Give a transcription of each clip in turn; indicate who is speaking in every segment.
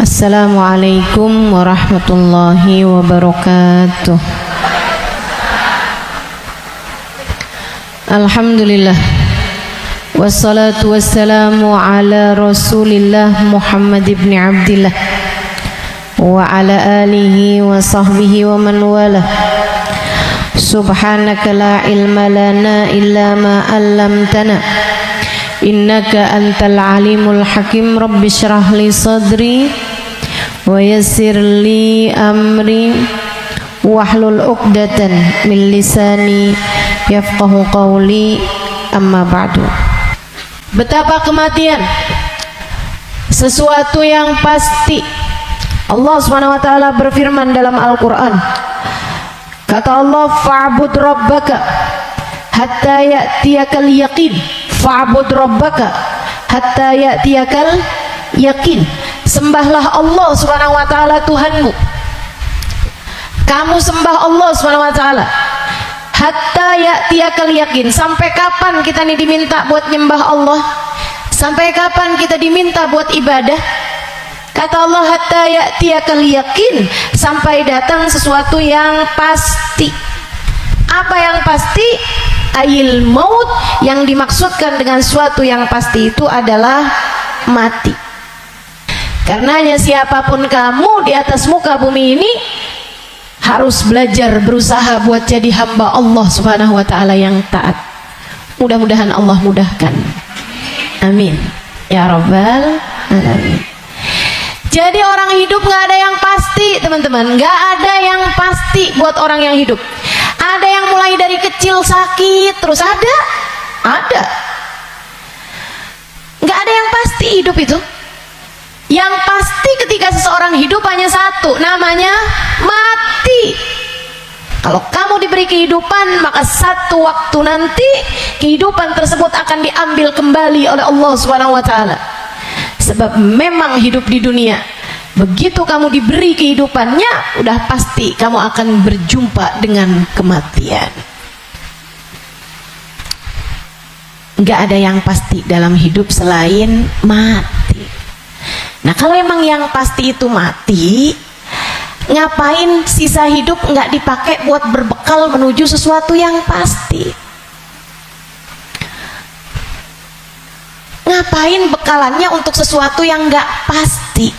Speaker 1: Assalamualaikum warahmatullahi wabarakatuh. Alhamdulillah, wassalatu wassalamu ala rasulillah Muhammad ibn Abdillah wa ala alihi wa sahbihi wa man walah. Subhanaka la ilma lana illa ma 'allamtana innaka antal alimul hakim. Rabbi shrah li sadri wa yassir li amri wahlul 'uqdatan min lisani yafqahu qawli. Amma ba'du. Betapa kematian sesuatu yang pasti. Allah Subhanahu wa taala berfirman dalam Al-Qur'an. Kata Allah, fa'bud rabbaka hatta ya'tiyakal yaqin. Fa'bud rabbaka hatta ya'tiyakal yaqin. Sembahlah Allah Subhanahu wa taala Tuhanmu. Kamu sembah Allah Subhanahu wa taala hatta ya'tiyakal yaqin. Sampai kapan kita nih diminta buat nyembah Allah? Sampai kapan kita diminta buat ibadah? Kata Allah, hatta ya'tiyakal yaqin, sampai datang sesuatu yang pasti. Apa yang pasti? Ayil maut. Yang dimaksudkan dengan suatu yang pasti itu adalah mati. Karenanya siapapun kamu di atas muka bumi ini harus belajar, berusaha buat jadi hamba Allah Subhanahu wa taala yang taat. Mudah-mudahan Allah mudahkan. Amin ya rabbal alamin. Jadi orang hidup nggak ada yang pasti, teman-teman. Nggak ada yang pasti buat orang yang hidup. Ada yang mulai dari kecil sakit terus ada. Nggak ada yang pasti hidup itu. Yang pasti ketika seseorang hidup hanya satu, namanya mati. Kalau kamu diberi kehidupan, maka satu waktu nanti kehidupan tersebut akan diambil kembali oleh Allah Subhanahu wa taala. Sebab memang hidup di dunia, begitu kamu diberi kehidupannya, udah pasti kamu akan berjumpa dengan kematian. Nggak ada yang pasti dalam hidup selain mati. Nah, kalau emang yang pasti itu mati, ngapain sisa hidup nggak dipakai buat berbekal menuju sesuatu yang pasti? Ngapain bekalannya untuk sesuatu yang nggak pasti?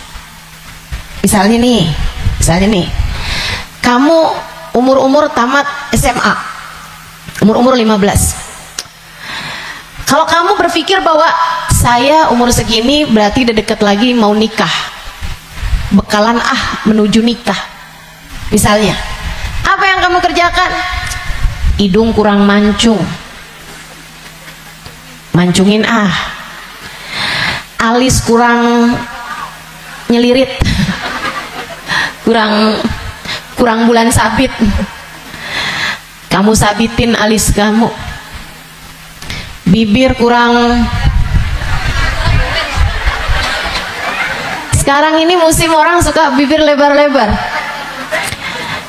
Speaker 1: Misalnya nih, kamu umur tamat SMA, umur 15. Kalau kamu berpikir bahwa saya umur segini berarti udah deket lagi mau nikah, bekalan menuju nikah. Misalnya, apa yang kamu kerjakan? Hidung kurang mancung, mancungin alis kurang nyelirit, kurang bulan sabit, kamu sabitin alis kamu. Bibir kurang. Sekarang ini musim orang suka bibir lebar-lebar.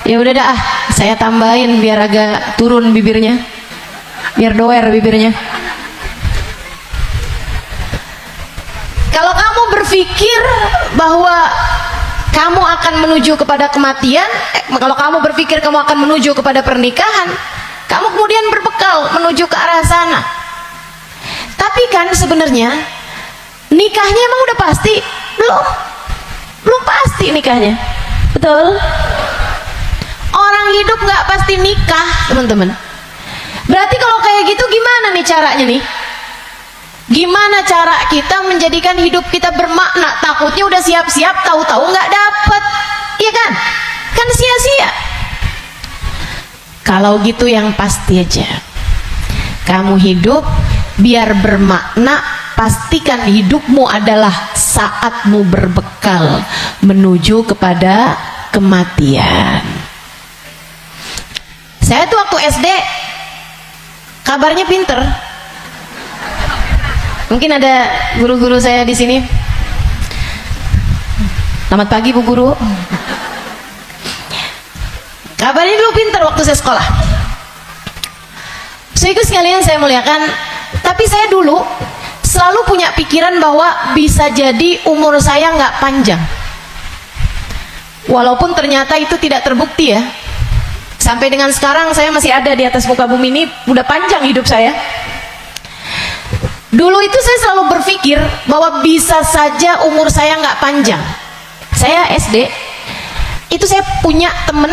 Speaker 1: Ya udah dah, saya tambahin biar agak turun bibirnya, biar doer bibirnya. Kalau kamu berpikir bahwa kamu akan menuju kepada kematian, kalau kamu berpikir kamu akan menuju kepada pernikahan, kamu kemudian berbekal menuju ke arah sana. Tapi kan sebenarnya nikahnya emang udah pasti? Belum pasti nikahnya. Betul? Orang hidup nggak pasti nikah, teman-teman. Berarti kalau kayak gitu gimana nih caranya nih? Gimana cara kita menjadikan hidup kita bermakna? Takutnya udah siap-siap, tahu-tahu nggak dapet, iya kan? Kan sia-sia. Kalau gitu yang pasti aja, kamu hidup biar bermakna. Pastikan hidupmu adalah saatmu berbekal menuju kepada kematian. Saya tuh waktu SD kabarnya pinter. Mungkin ada guru-guru saya di sini. Selamat pagi Bu Guru. Kabarnya dulu pinter waktu saya sekolah. Sehingga sekalian saya muliakan, tapi saya dulu selalu punya pikiran bahwa bisa jadi umur saya nggak panjang. Walaupun ternyata itu tidak terbukti ya. Sampai dengan sekarang saya masih ada di atas muka bumi ini, udah panjang hidup saya. Dulu itu saya selalu berpikir bahwa bisa saja umur saya nggak panjang. Saya SD, itu saya punya temen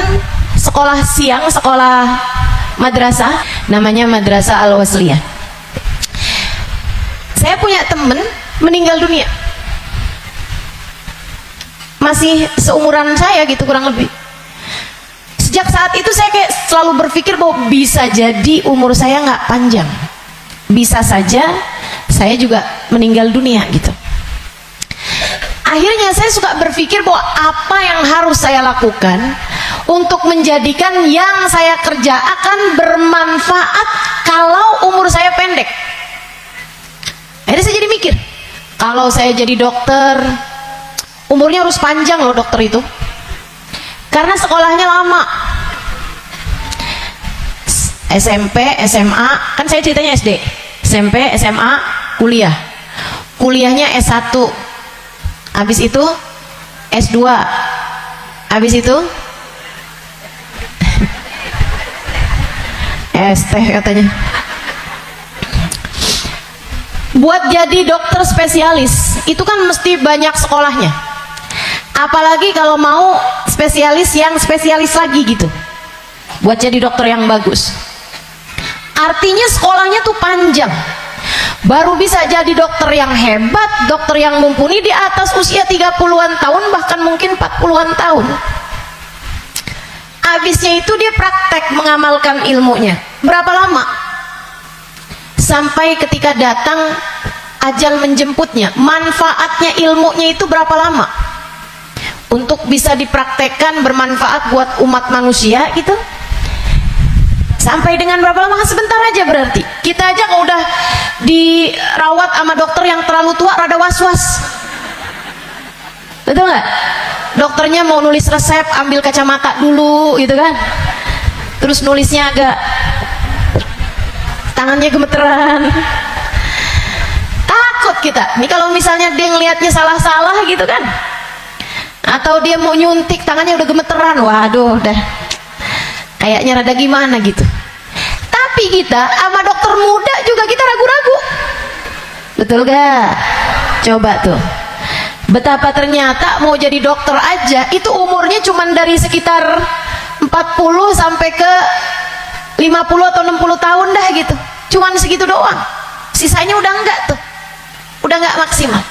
Speaker 1: sekolah siang, sekolah madrasah, namanya Madrasah Al-Wasliyah. Saya punya temen meninggal dunia, masih seumuran saya gitu kurang lebih. Sejak saat itu saya kayak selalu berpikir bahwa bisa jadi umur saya nggak panjang, bisa saja saya juga meninggal dunia gitu. Akhirnya saya suka berpikir bahwa apa yang harus saya lakukan untuk menjadikan yang saya kerja akan bermanfaat kalau umur saya pendek. Akhirnya saya jadi mikir, kalau saya jadi dokter, umurnya harus panjang loh dokter itu, karena sekolahnya lama. SMP, SMA, kan saya ceritanya SD, SMP, SMA, kuliah. Kuliahnya S1, habis itu S2, habis itu ST katanya. Buat jadi dokter spesialis itu kan mesti banyak sekolahnya, apalagi kalau mau spesialis yang spesialis lagi gitu, buat jadi dokter yang bagus. Artinya sekolahnya tuh panjang, baru bisa jadi dokter yang hebat, dokter yang mumpuni di atas usia 30-an tahun, bahkan mungkin 40-an tahun. Habisnya itu dia praktek mengamalkan ilmunya. Berapa lama? Sampai ketika datang ajal menjemputnya. Manfaatnya ilmunya itu berapa lama? Untuk bisa dipraktekkan bermanfaat buat umat manusia gitu. Sampai dengan berapa lama? Sebentar aja berarti. Kita aja kalau udah dirawat sama dokter yang terlalu tua rada was-was. Betul nggak? Dokternya mau nulis resep, ambil kacamata dulu gitu kan. Terus nulisnya agak, tangannya gemeteran. Takut kita. Ini kalau misalnya dia ngelihatnya salah-salah gitu kan. Atau dia mau nyuntik, tangannya udah gemeteran. Waduh, dah. Kayaknya rada gimana gitu. Tapi kita sama dokter muda juga kita ragu-ragu. Betul gak? Coba tuh. Betapa ternyata mau jadi dokter aja itu umurnya cuman dari sekitar 40 sampai ke 50 atau 60 tahun dah gitu. Cuman segitu doang. Sisanya udah enggak tuh. Udah enggak maksimal.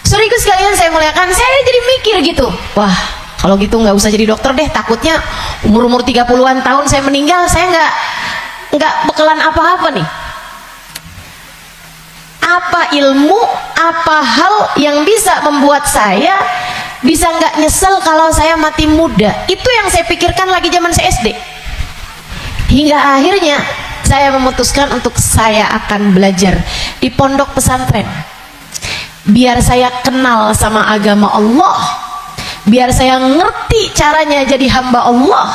Speaker 1: Saudaraku sekalian saya muliakan, saya jadi mikir gitu. Wah, kalau gitu nggak usah jadi dokter deh, takutnya umur-umur 30-an tahun saya meninggal, saya nggak bakalan apa-apa nih. Apa ilmu, apa hal yang bisa membuat saya bisa nggak nyesel kalau saya mati muda? Itu yang saya pikirkan lagi zaman saya SD. Hingga akhirnya saya memutuskan untuk saya akan belajar di pondok pesantren. Biar saya kenal sama agama Allah, biar saya ngerti caranya jadi hamba Allah,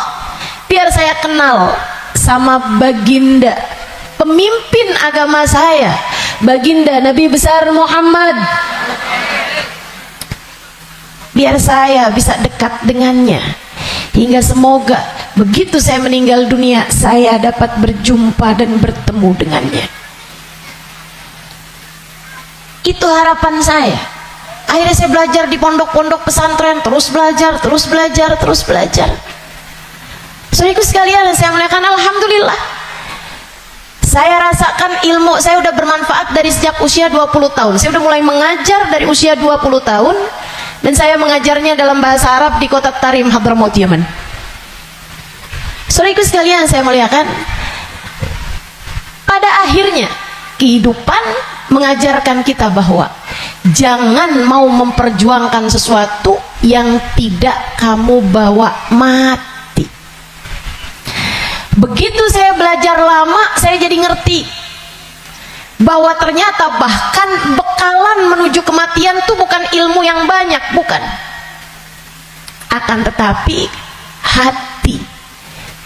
Speaker 1: biar saya kenal sama baginda pemimpin agama saya, baginda Nabi besar Muhammad, biar saya bisa dekat dengannya, hingga semoga begitu saya meninggal dunia saya dapat berjumpa dan bertemu dengannya. Itu harapan saya. Akhirnya saya belajar di pondok-pondok pesantren, terus belajar, terus belajar, terus belajar. Saudaraku sekalian, saya muliakan, alhamdulillah. Saya rasakan ilmu saya udah bermanfaat dari sejak usia 20 tahun. Saya udah mulai mengajar dari usia 20 tahun dan saya mengajarnya dalam bahasa Arab di kota Tarim, Hadramaut, Yaman. Saudaraku sekalian, saya muliakan. Pada akhirnya kehidupan mengajarkan kita bahwa jangan mau memperjuangkan sesuatu yang tidak kamu bawa mati. Begitu saya belajar lama, saya jadi ngerti bahwa ternyata bahkan bekalan menuju kematian itu bukan ilmu yang banyak, bukan. Akan tetapi hati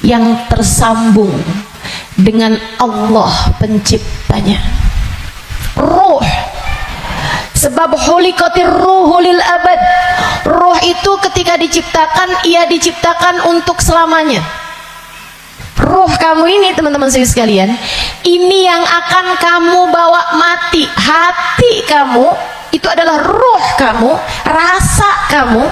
Speaker 1: yang tersambung dengan Allah penciptanya. Ruh, sebab hulikatir ruhu lil abad. Ruh itu ketika diciptakan, ia diciptakan untuk selamanya. Ruh kamu ini, teman-teman sekalian, ini yang akan kamu bawa mati. Hati kamu itu adalah ruh kamu, rasa kamu,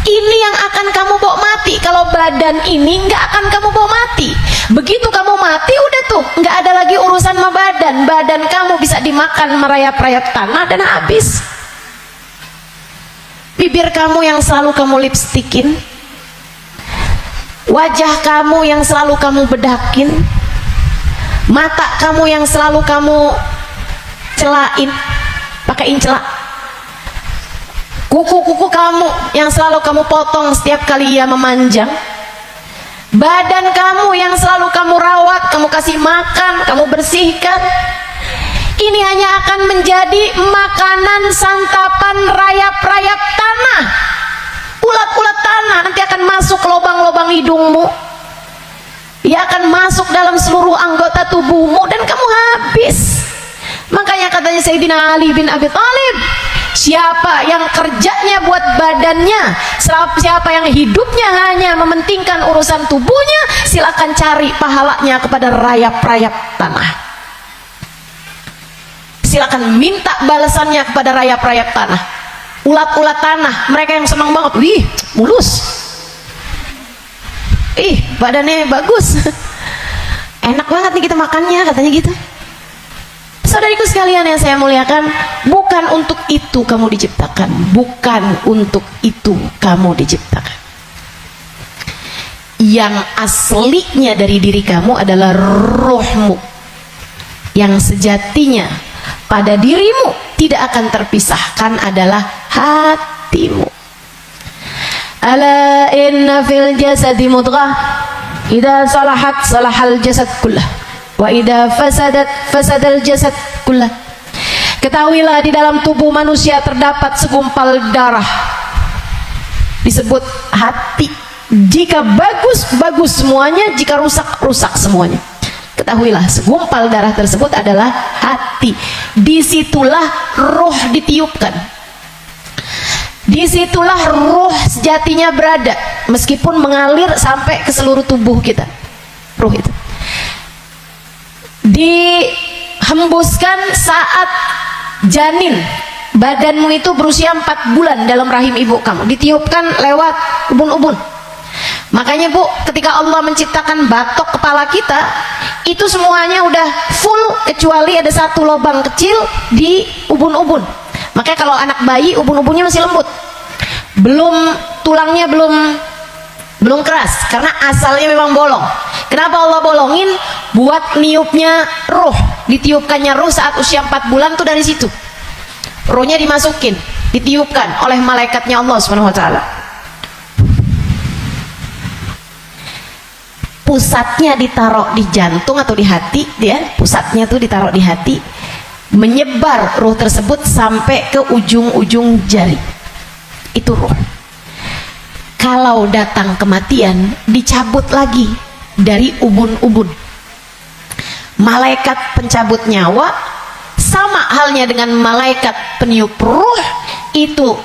Speaker 1: ini yang akan kamu bawa mati. Kalau badan ini nggak akan kamu bawa mati. Begitu kamu mati, udah tuh nggak ada lagi urusan sama badan. Badan kamu bisa dimakan merayap-rayap tanah dan habis. Bibir kamu yang selalu kamu lipstikin, wajah kamu yang selalu kamu bedakin, mata kamu yang selalu kamu celain, pakaiin celak, kuku-kuku kamu yang selalu kamu potong setiap kali ia memanjang, badan kamu yang selalu kamu rawat, kamu kasih makan, kamu bersihkan, ini hanya akan menjadi makanan santapan rayap-rayap tanah. Ulat-ulat tanah nanti akan masuk ke lubang-lubang hidungmu, ia akan masuk dalam seluruh anggota tubuhmu dan kamu habis. Makanya katanya Sayyidina Ali bin Abi Thalib, siapa yang kerjanya buat badannya, siapa yang hidupnya hanya mementingkan urusan tubuhnya, silakan cari pahalanya kepada rayap-rayap tanah. Silakan minta balasannya kepada rayap-rayap tanah. Ulat-ulat tanah, mereka yang senang banget, wih mulus, ih badannya bagus, enak banget nih kita makannya, katanya gitu. Saudariku sekalian yang saya muliakan, bukan untuk itu kamu diciptakan, bukan untuk itu kamu diciptakan. Yang aslinya dari diri kamu adalah rohmu, yang sejatinya pada dirimu tidak akan terpisahkan adalah hatimu. Ala inna fil jasadi mudghah, idza salahat salahal jasad kullah, wa idza fasadat fasadal jasad kullah. Ketahuilah, di dalam tubuh manusia terdapat segumpal darah, disebut hati. Jika bagus, bagus semuanya, jika rusak, rusak semuanya. Ketahuilah, segumpal darah tersebut adalah hati. Disitulah roh ditiupkan, disitulah roh sejatinya berada, meskipun mengalir sampai ke seluruh tubuh kita. Roh itu dihembuskan saat janin, badanmu itu berusia 4 bulan dalam rahim ibu kamu, ditiupkan lewat ubun-ubun. Makanya Bu, ketika Allah menciptakan batok kepala kita, itu semuanya udah full kecuali ada satu lubang kecil di ubun-ubun. Makanya kalau anak bayi, ubun-ubunnya masih lembut, tulangnya belum keras, karena asalnya memang bolong. Kenapa Allah bolongin? Buat niupnya roh, ditiupkannya roh saat usia 4 bulan tuh dari situ. Rohnya dimasukin, ditiupkan oleh malaikatnya Allah Subhanahu wa taala. Pusatnya ditaruh di jantung atau di hati, dia pusatnya tuh ditaruh di hati, menyebar roh tersebut sampai ke ujung-ujung jari. Itu roh. Kalau datang kematian, dicabut lagi dari ubun-ubun. Malaikat pencabut nyawa sama halnya dengan malaikat peniup roh, itu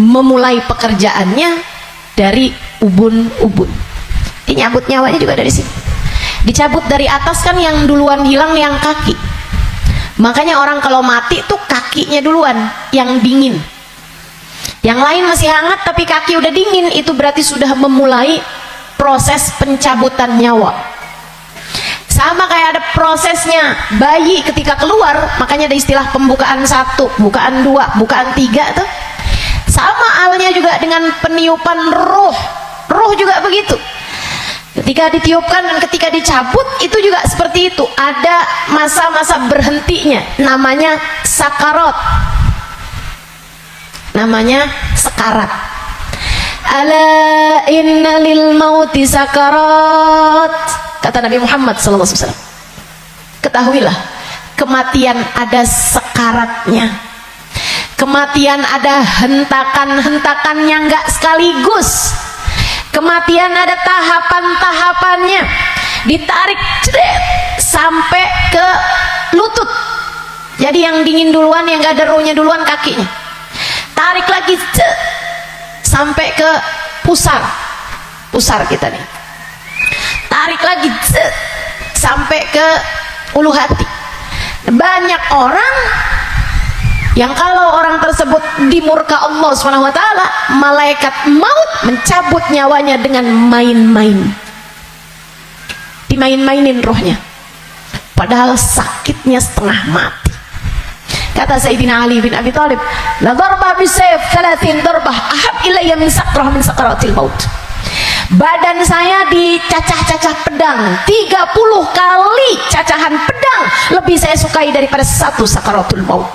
Speaker 1: memulai pekerjaannya dari ubun-ubun. Dinyabut nyawanya juga dari sini. Dicabut dari atas kan, yang duluan hilang yang kaki. Makanya orang kalau mati tuh kakinya duluan yang dingin, yang lain masih hangat tapi kaki udah dingin, itu berarti sudah memulai proses pencabutan nyawa. Sama kayak ada prosesnya bayi ketika keluar, makanya ada istilah pembukaan 1, bukaan 2, bukaan 3 tuh. Sama halnya juga dengan peniupan roh. Roh juga begitu. Ketika ditiupkan dan ketika dicabut itu juga seperti itu. Ada masa-masa berhentinya, namanya sakarat. Namanya sekarat. Ala inna lil mauti sakarat, kata Nabi Muhammad SAW. Ketahuilah, kematian ada sekaratnya. Kematian ada hentakan-hentakannya, nggak sekaligus. Kematian ada tahapan-tahapannya, ditarik cedek, sampai ke lutut. Jadi yang dingin duluan, yang gak ada rohnya duluan kakinya. Tarik lagi cedek, sampai ke pusar kita nih, tarik lagi sampai ke ulu hati. Banyak orang yang kalau orang tersebut dimurka Allah SWT, malaikat maut mencabut nyawanya dengan main-main, dimain-mainin rohnya, padahal sakitnya setengah mati. Kata Sayyidina Ali bin Abi Thalib, la darba bisayf 30 darbah ahab ilayya min sakrah min sakaratil maut. Badan saya dicacah-cacah pedang 30 kali cacahan pedang lebih saya sukai daripada satu sakaratul maut.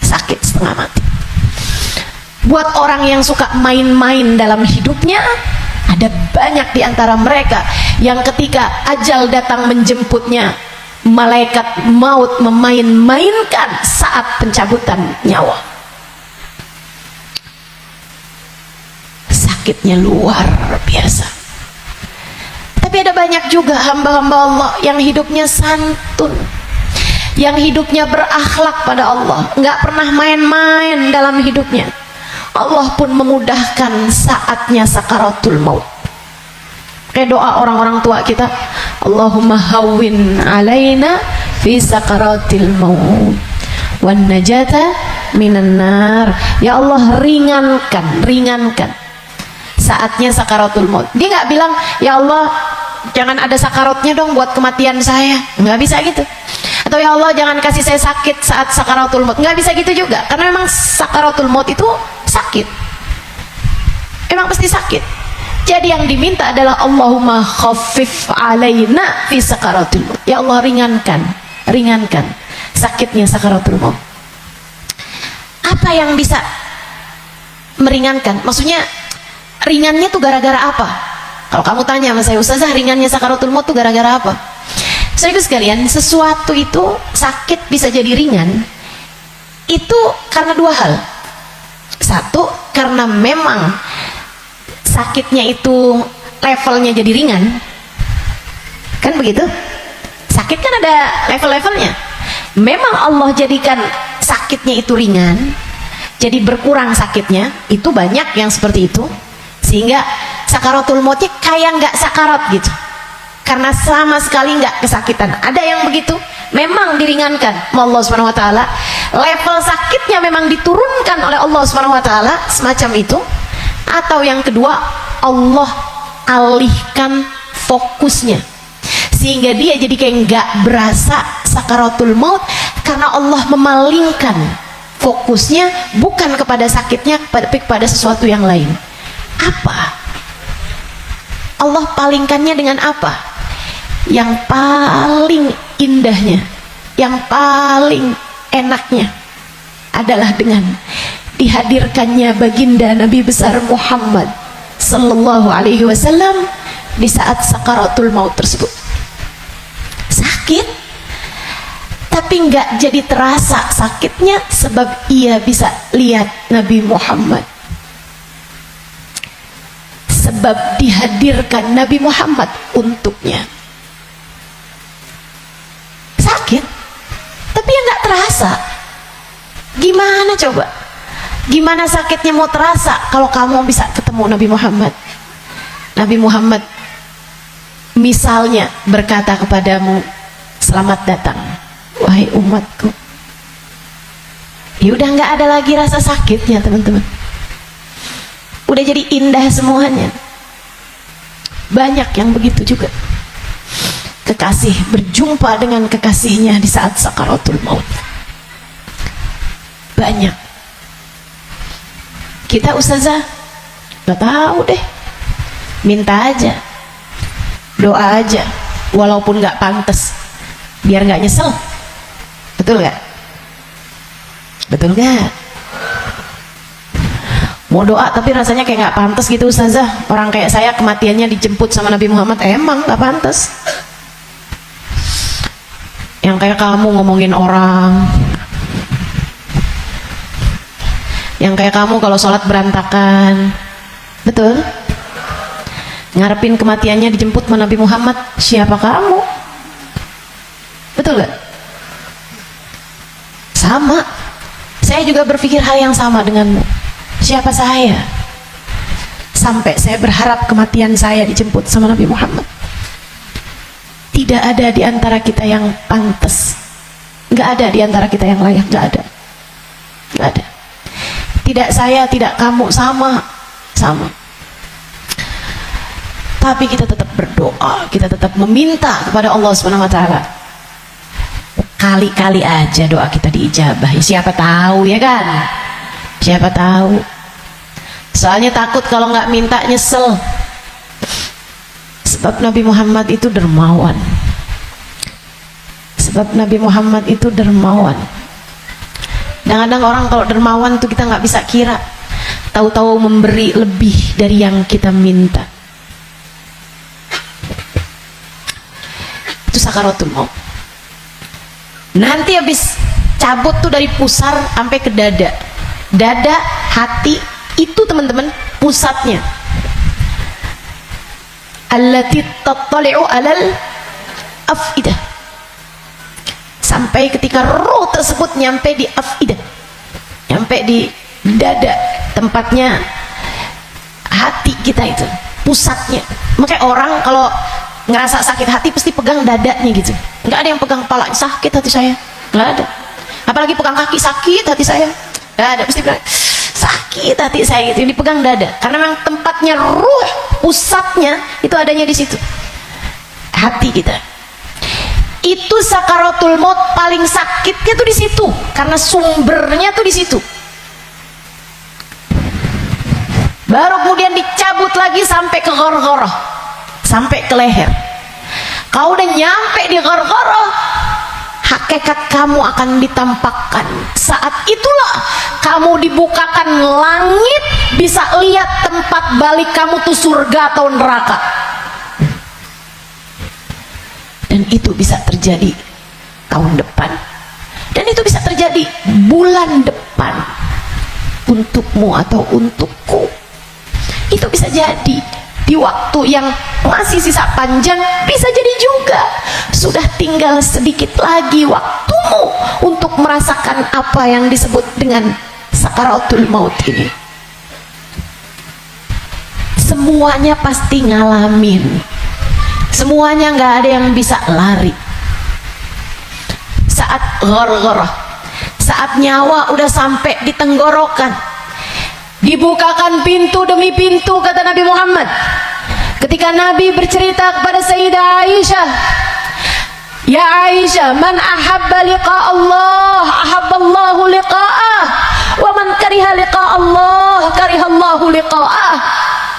Speaker 1: Sakit setengah mati. Buat orang yang suka main-main dalam hidupnya, ada banyak di antara mereka yang ketika ajal datang menjemputnya, malaikat maut memain-mainkan saat pencabutan nyawa. Sakitnya luar biasa. Tapi ada banyak juga hamba-hamba Allah yang hidupnya santun, yang hidupnya berakhlak pada Allah, nggak pernah main-main dalam hidupnya. Allah pun memudahkan saatnya sakaratul maut. Kayak doa orang-orang tua kita, Allahumma hawwin alaina fi sakaratil maut wan najata minan nar. Ya Allah, ringankan saatnya sakaratul maut. Dia nggak bilang, ya Allah jangan ada sakaratnya dong buat kematian saya, nggak bisa gitu. Atau ya Allah jangan kasih saya sakit saat sakaratul maut, nggak bisa gitu juga. Karena memang sakaratul maut itu sakit, emang pasti sakit. Jadi yang diminta adalah Allahumma khaffif alaina fi sakaratul maut. Ya Allah, ringankan sakitnya sakaratul maut. Apa yang bisa meringankan? Maksudnya ringannya tuh gara-gara apa? Kalau kamu tanya sama saya, Ustazah, ringannya sakaratul maut tuh gara-gara apa? Saudara sekalian, sesuatu itu sakit bisa jadi ringan itu karena dua hal. Satu, karena memang sakitnya itu levelnya jadi ringan, kan begitu? Sakit kan ada level-levelnya. Memang Allah jadikan sakitnya itu ringan, jadi berkurang sakitnya. Itu banyak yang seperti itu, sehingga sakaratul mautnya kayak nggak sakarat gitu, karena sama sekali nggak kesakitan. Ada yang begitu, memang diringankan Allah SWT, level sakitnya memang diturunkan oleh Allah SWT, semacam itu. Atau yang kedua, Allah alihkan fokusnya sehingga dia jadi kayak nggak berasa sakaratul maut, karena Allah memalingkan fokusnya bukan kepada sakitnya, tapi kepada sesuatu yang lain. Apa? Allah palingkannya dengan apa? Yang paling indahnya, yang paling enaknya adalah dengan dihadirkannya baginda Nabi besar Muhammad sallallahu alaihi wasallam di saat sakaratul maut tersebut. Sakit, tapi nggak jadi terasa sakitnya, sebab ia bisa lihat Nabi Muhammad, sebab dihadirkan Nabi Muhammad untuknya. Sakit, tapi ya nggak terasa. Gimana coba? Gimana sakitnya mau terasa kalau kamu bisa ketemu Nabi Muhammad? Nabi Muhammad misalnya berkata kepadamu, selamat datang wahai umatku. Ya udah nggak ada lagi rasa sakitnya, teman-teman. Udah jadi indah semuanya. Banyak yang begitu juga. Kekasih berjumpa dengan kekasihnya di saat sakaratul maut. Banyak. Kita Ustazah gak tahu deh, minta aja, doa aja, walaupun gak pantas, biar gak nyesel. Betul gak? Betul gak? Mau doa tapi rasanya kayak gak pantas gitu Ustazah. Orang kayak saya kematiannya dijemput sama Nabi Muhammad, emang gak pantas. Yang kayak kamu ngomongin orang, yang kayak kamu kalau sholat berantakan, betul? Ngarepin kematiannya dijemput sama Nabi Muhammad, siapa kamu? Betul gak? Sama. Saya juga berpikir hal yang sama denganmu. siapa saya sampai saya berharap kematian saya dijemput sama Nabi Muhammad. Tidak ada di antara kita yang pantas, nggak ada di antara kita yang layak, nggak ada. Tidak saya, tidak kamu, sama. Tapi kita tetap berdoa, kita tetap meminta kepada Allah Subhanahu wa taala. Kali-kali aja doa kita diijabah. Siapa tahu, ya kan? Siapa tahu. Soalnya takut kalau nggak minta nyesel. Sebab Nabi Muhammad itu dermawan. Kadang-kadang orang kalau dermawan tuh kita nggak bisa kira. Tahu-tahu memberi lebih dari yang kita minta. Itu sakaratul maut. Nanti habis cabut tuh dari pusar sampai ke dada. Dada, hati, itu teman-teman pusatnya. Allati tattali'u alal afidah. Sampai ketika roh tersebut nyampe di afidah, nyampe di dada, tempatnya hati kita itu, pusatnya. Makanya orang kalau ngerasa sakit hati pasti pegang dadanya gitu. Nggak ada yang pegang kepala, sakit hati saya, nggak ada. Apalagi pegang kaki, sakit hati saya, nggak ada. Pasti bilang sakit hati saya gitu. Ini pegang dada karena memang tempatnya ruh, pusatnya itu adanya di situ, hati kita. Itu sakaratul maut paling sakitnya tuh di situ karena sumbernya tuh di situ. Baru kemudian dicabut lagi sampai ke ghargharah, sampai ke leher. Kau udah nyampe di ghargharah, hakikat kamu akan ditampakkan. Saat itulah kamu dibukakan langit, bisa lihat tempat balik kamu tuh surga atau neraka. Dan itu bisa terjadi tahun depan, dan itu bisa terjadi bulan depan, untukmu atau untukku. Itu bisa jadi di waktu yang masih sisa panjang, bisa jadi juga sudah tinggal sedikit lagi waktumu untuk merasakan apa yang disebut dengan sakaratul maut ini. Semuanya pasti ngalamin, semuanya nggak ada yang bisa lari. Saat ghargharah, saat nyawa udah sampai di tenggorokan, dibukakan pintu demi pintu, kata Nabi Muhammad. Ketika Nabi bercerita kepada Sayyidah Aisyah, ya Aisyah, man ahabba liqa Allah ahabballahu liqa'ah, wa man kariha liqa Allah karihallahu liqa'ah.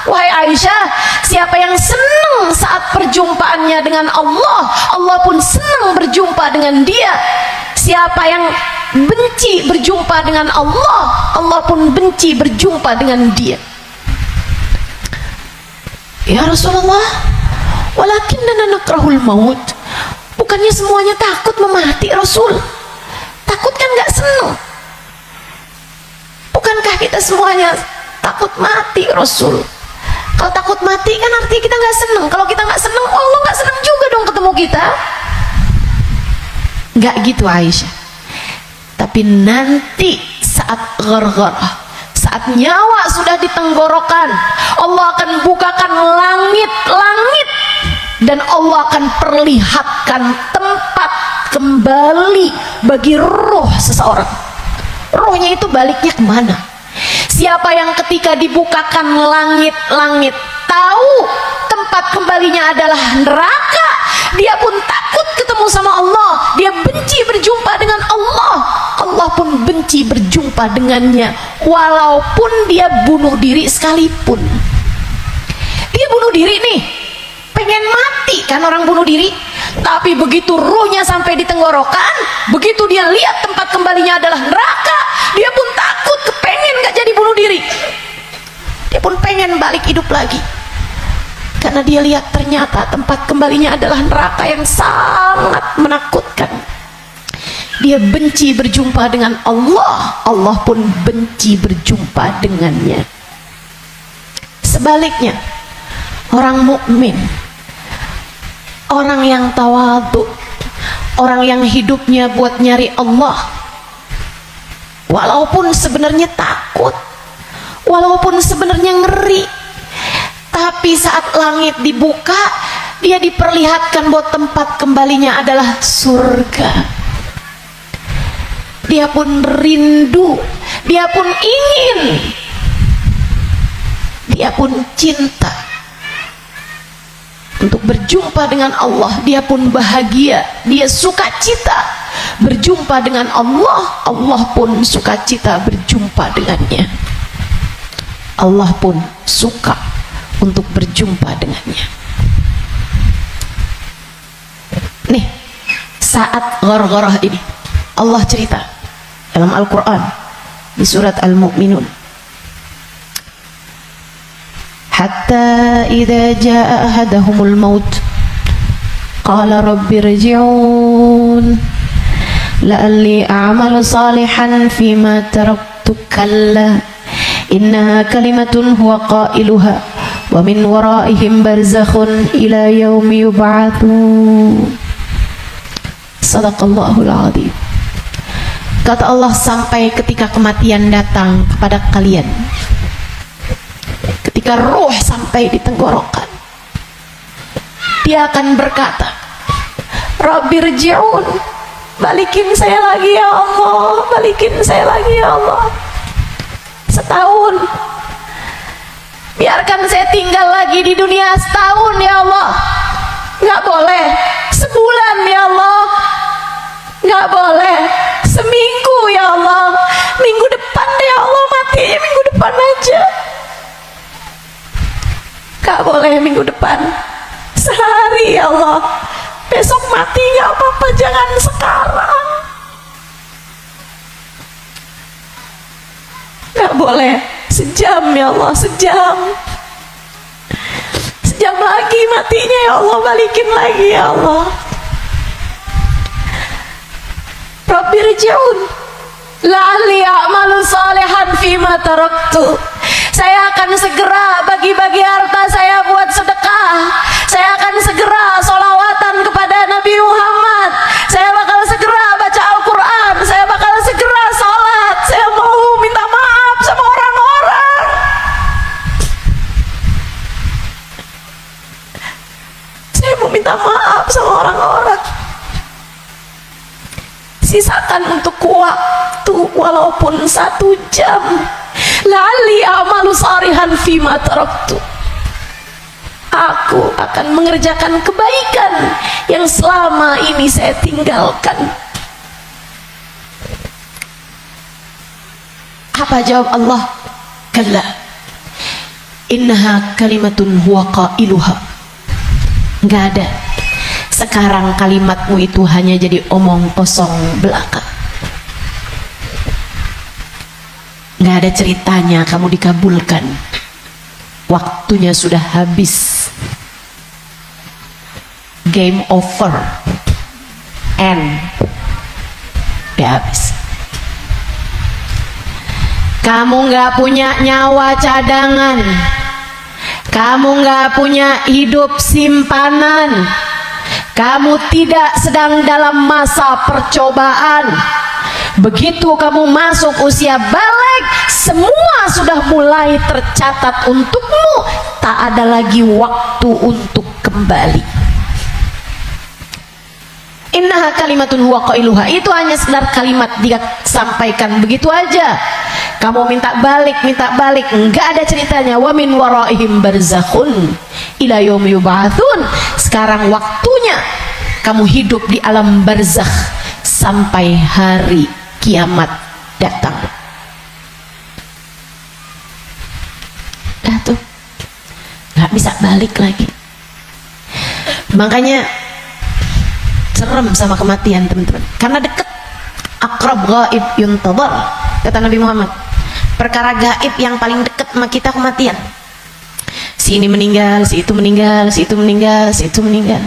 Speaker 1: Wahai Aisyah, siapa yang senang saat perjumpaannya dengan Allah, Allah pun senang berjumpa dengan dia. Siapa yang benci berjumpa dengan Allah, Allah pun benci berjumpa dengan dia. Ya Rasulullah, walakinnana nakrahul maut. Bukannya semuanya takut memati, Rasul? Takut kan nggak senang? Bukankah kita semuanya takut mati, Rasul? Kalau takut mati kan artinya kita nggak senang. Kalau kita nggak senang, Allah nggak senang juga dong ketemu kita. Nggak gitu Aisyah. Tapi nanti saat ghargharah, saat nyawa sudah di tenggorokan, Allah akan bukakan langit-langit dan Allah akan perlihatkan tempat kembali bagi roh seseorang. Rohnya itu baliknya kemana? Siapa yang ketika dibukakan langit-langit tahu tempat kembalinya adalah neraka, dia pun takut ketemu sama Allah, dia benci berjumpa dengan Allah, Allah pun benci berjumpa dengannya. Walaupun dia bunuh diri sekalipun, dia bunuh diri nih, pengen mati kan orang bunuh diri, tapi begitu ruhnya sampai di tenggorokan, begitu dia lihat tempat kembalinya adalah neraka, dia pun takut, kepengen gak jadi bunuh diri, dia pun pengen balik hidup lagi. Karena dia lihat ternyata tempat kembalinya adalah neraka yang sangat menakutkan. Dia benci berjumpa dengan Allah, Allah pun benci berjumpa dengannya. Sebaliknya, orang mukmin, orang yang tawadhu, orang yang hidupnya buat nyari Allah, walaupun sebenarnya takut, Walaupun sebenarnya ngeri, tapi saat langit dibuka, dia diperlihatkan bahwa tempat kembalinya adalah surga. Dia pun rindu, dia pun ingin, dia pun cinta untuk berjumpa dengan Allah. Dia pun bahagia, dia sukacita berjumpa dengan Allah. Allah pun sukacita berjumpa dengannya. Allah pun suka untuk berjumpa dengannya. Nih, saat ghargharah ini Allah cerita dalam Al-Quran di surat Al-Mu'minun, hatta idza jaa ahadahumul maut qala rabbi irji'un la'alli a'malu salihan fima taraktu kalla innaha kalimatun huwa qailuha wa min waraihim barzakhun ila yaumi yub'atsun. Sadaqallahul azim. Kata Allah, sampai ketika kematian datang kepada kalian, ketika ruh sampai di tenggorokan, dia akan berkata, Rabbirji'un, balikin saya lagi ya Allah, balikin saya lagi ya Allah. Setahun, biarkan saya tinggal lagi di dunia setahun ya Allah. Nggak boleh sebulan ya Allah, nggak boleh seminggu ya Allah, minggu depan deh ya Allah, matinya minggu depan aja. Nggak boleh minggu depan, sehari ya Allah, besok mati nggak apa-apa, jangan sekarang. Nggak boleh sejam ya Allah, sejam lagi matinya ya Allah, balikin lagi ya Allah. Rabbirji'un la'alli a'malu salihan fima taraktu. Saya akan segera bagi-bagi harta saya buat sedekah. Saya akan segera sholawatan kepada Nabi Muhammad. Saya bakal segera baca Al-Quran. Saya bakal segera sholat. Saya mau minta maaf sama orang-orang. Saya mau minta maaf sama orang-orang. Sisakan untuk waktu walaupun 1 jam. La'alli a'malu salihan fima taraktu. Aku akan mengerjakan kebaikan yang selama ini saya tinggalkan. Apa jawab Allah? Kalla innaha kalimatun huwa qailuha. Nggak ada. Sekarang kalimatmu itu hanya jadi omong kosong belaka. Nggak ada ceritanya kamu dikabulkan. Waktunya sudah habis. Game over. End. Udah habis. Kamu nggak punya nyawa cadangan. Kamu nggak punya hidup simpanan. Kamu tidak sedang dalam masa percobaan. Begitu kamu masuk usia balik, semua sudah mulai tercatat untukmu. Tak ada lagi waktu untuk kembali. Innaha kalimatun huwa qailuha. Itu hanya sekedar kalimat dia sampaikan begitu aja. Kamu minta balik, enggak ada ceritanya. Wa min waraihim barzakhun ila yaumi yub'atsun. Sekarang waktunya kamu hidup di alam barzakh sampai hari kiamat datang. Dah tuh, nggak bisa balik lagi. Makanya serem sama kematian teman-teman, karena dekat. Aqrab ghaib yuntadhar, kata Nabi Muhammad. Perkara gaib yang paling dekat sama kita kematian. Si ini meninggal, si itu meninggal, si itu meninggal, si itu meninggal.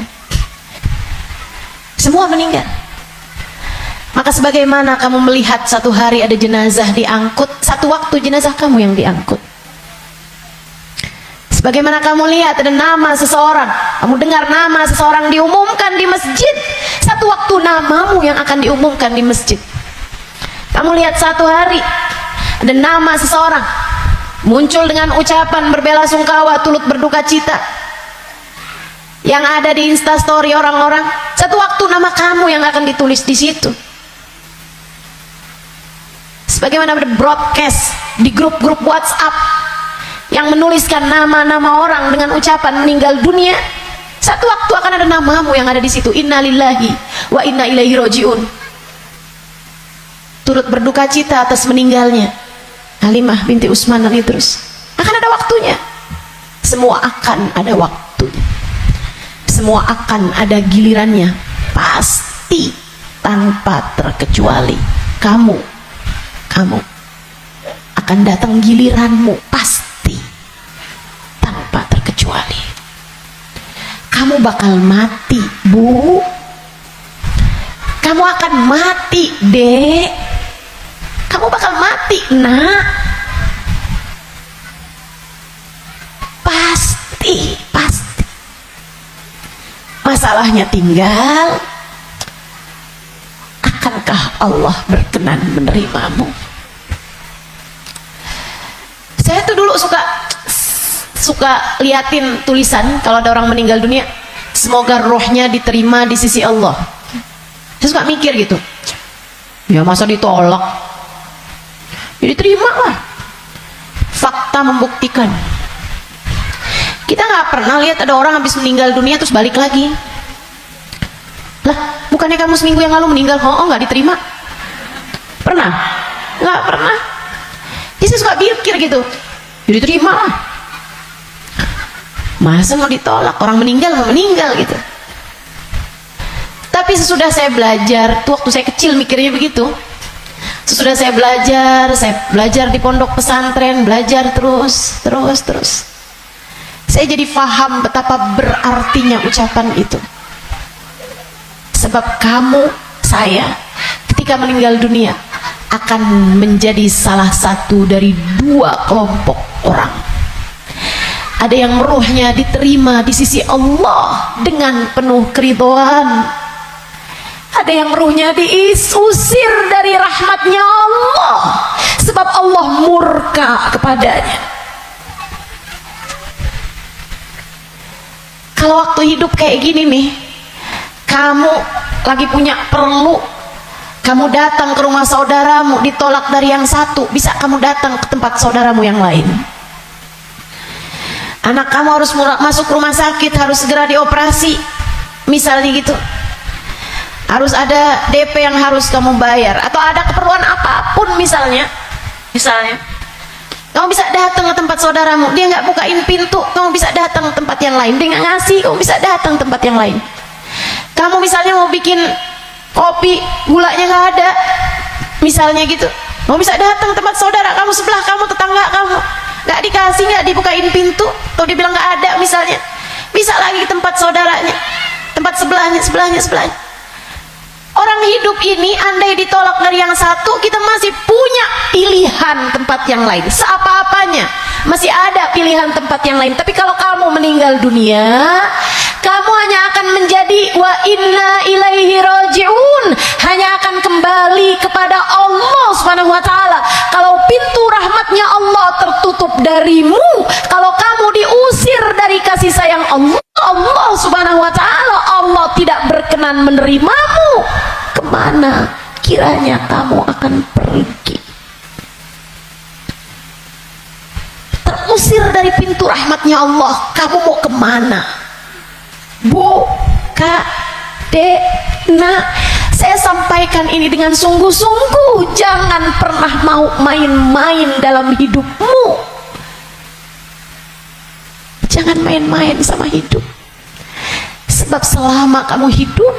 Speaker 1: Semua meninggal. Maka sebagaimana kamu melihat satu hari ada jenazah diangkut, satu waktu jenazah kamu yang diangkut. Sebagaimana kamu lihat ada nama seseorang, kamu dengar nama seseorang diumumkan di masjid, satu waktu namamu yang akan diumumkan di masjid. Kamu lihat satu hari ada nama seseorang muncul dengan ucapan berbelasungkawa, turut berduka cita, yang ada di instastory orang-orang, satu waktu nama kamu yang akan ditulis di situ. Sebagaimana broadcast di grup-grup WhatsApp yang menuliskan nama-nama orang dengan ucapan meninggal dunia, satu waktu akan ada namamu yang ada di situ. Innalillahi wa inna ilaihi rajiun. Turut berduka cita atas meninggalnya Halimah binti Utsman dan Idrus. Akan ada waktunya. Semua akan ada waktunya. Semua akan ada gilirannya, pasti, tanpa terkecuali. Kamu akan datang giliranmu, pasti, tanpa terkecuali. Kamu bakal mati, Bu. Kamu akan mati, Dek. Kamu bakal mati, Nak. Pasti. Masalahnya tinggal, akankah Allah berkenan menerimamu? Saya tuh dulu suka liatin tulisan kalau ada orang meninggal dunia, semoga rohnya diterima di sisi Allah. Saya suka mikir gitu, ya masa ditolak, ya diterima lah. Fakta membuktikan. Kita nggak pernah lihat ada orang habis meninggal dunia terus balik lagi. Lah, bukannya kamu seminggu yang lalu meninggal? Oh, nggak diterima. Pernah? Nggak pernah. Jadi saya suka pikir gitu, jadi terima lah. Masa mau ditolak? Orang meninggal mau meninggal gitu. Tapi sesudah saya belajar, tuh waktu saya kecil mikirnya begitu. Sesudah saya belajar di pondok pesantren, belajar terus. Saya jadi paham betapa berartinya ucapan itu. Sebab kamu, saya, ketika meninggal dunia akan menjadi salah satu dari dua kelompok orang. Ada yang ruhnya diterima di sisi Allah dengan penuh keridhaan. Ada yang ruhnya diusir dari rahmatnya Allah sebab Allah murka kepadanya. Kalau waktu hidup kayak gini nih, kamu lagi punya perlu, kamu datang ke rumah saudaramu, ditolak dari yang satu, bisa kamu datang ke tempat saudaramu yang lain. Anak kamu harus masuk rumah sakit, harus segera dioperasi, misalnya gitu. Harus ada DP yang harus kamu bayar, atau ada keperluan apapun misalnya. Kamu bisa datang ke tempat saudaramu, dia nggak bukain pintu, kamu bisa datang ke tempat yang lain. Dia nggak ngasih, kamu bisa datang ke tempat yang lain. Kamu misalnya mau bikin kopi, gulanya nggak ada, misalnya gitu, kamu bisa datang ke tempat saudara kamu sebelah kamu, tetangga kamu, nggak dikasih, nggak dibukain pintu, atau dibilang nggak ada misalnya, bisa lagi ke tempat saudaranya, tempat sebelahnya. Orang hidup ini andai ditolak dari yang satu, kita masih punya pilihan tempat yang lain. Seapa-apanya masih ada pilihan tempat yang lain. Tapi kalau kamu meninggal dunia, kamu hanya akan menjadi wa inna ilaihi rajiun, hanya akan kembali kepada Allah Subhanahu wa taala. Kalau pintu rahmatnya Allah tertutup darimu, kalau kamu diusir dari kasih sayang Allah Subhanahu wa taala, Allah tidak berkenan menerimamu, kemana kiranya kamu akan pergi? Terusir dari pintu rahmatnya Allah, kamu mau kemana? Bu, Kak, Dek, Nak, saya sampaikan ini dengan sungguh-sungguh. Jangan pernah mau main-main dalam hidupmu. Jangan main-main sama hidup. Sebab selama kamu hidup,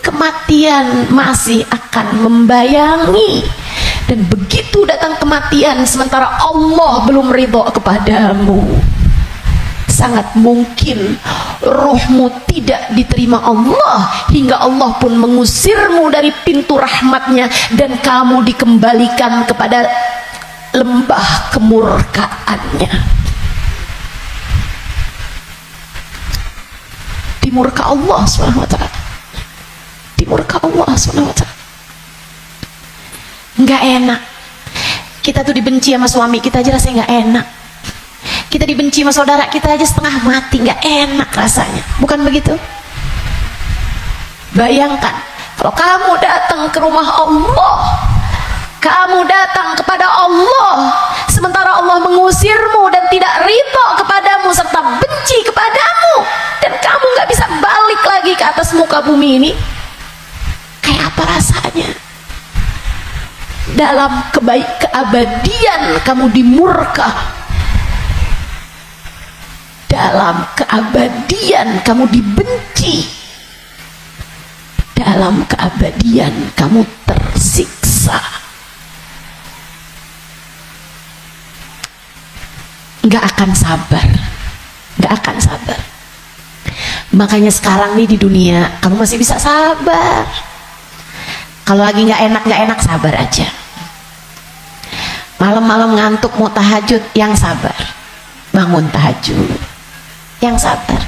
Speaker 1: kematian masih akan membayangi. Dan begitu datang kematian sementara Allah belum ridho kepadamu, sangat mungkin rohmu tidak diterima Allah, hingga Allah pun mengusirmu dari pintu rahmatnya, dan kamu dikembalikan kepada lembah kemurkaannya. Dimurka Allah SWT, dimurka Allah SWT. Nggak enak. Kita tuh dibenci sama suami kita aja rasanya nggak enak. Kita dibenci sama saudara kita aja setengah mati, nggak enak rasanya, bukan begitu? Bayangkan kalau kamu datang ke rumah Allah, kamu datang kepada Allah, sementara Allah mengusirmu dan tidak ridho kepadamu serta benci kepadamu, dan kamu nggak bisa balik lagi ke atas muka bumi ini. Kayak apa rasanya? Dalam keabadian kamu dimurka, dalam keabadian kamu dibenci, dalam keabadian kamu tersiksa. Nggak akan sabar, nggak akan sabar. Makanya sekarang nih di dunia kamu masih bisa sabar. Kalau lagi nggak enak sabar aja. Malam-malam ngantuk mau tahajud, yang sabar. Bangun tahajud, yang sabar.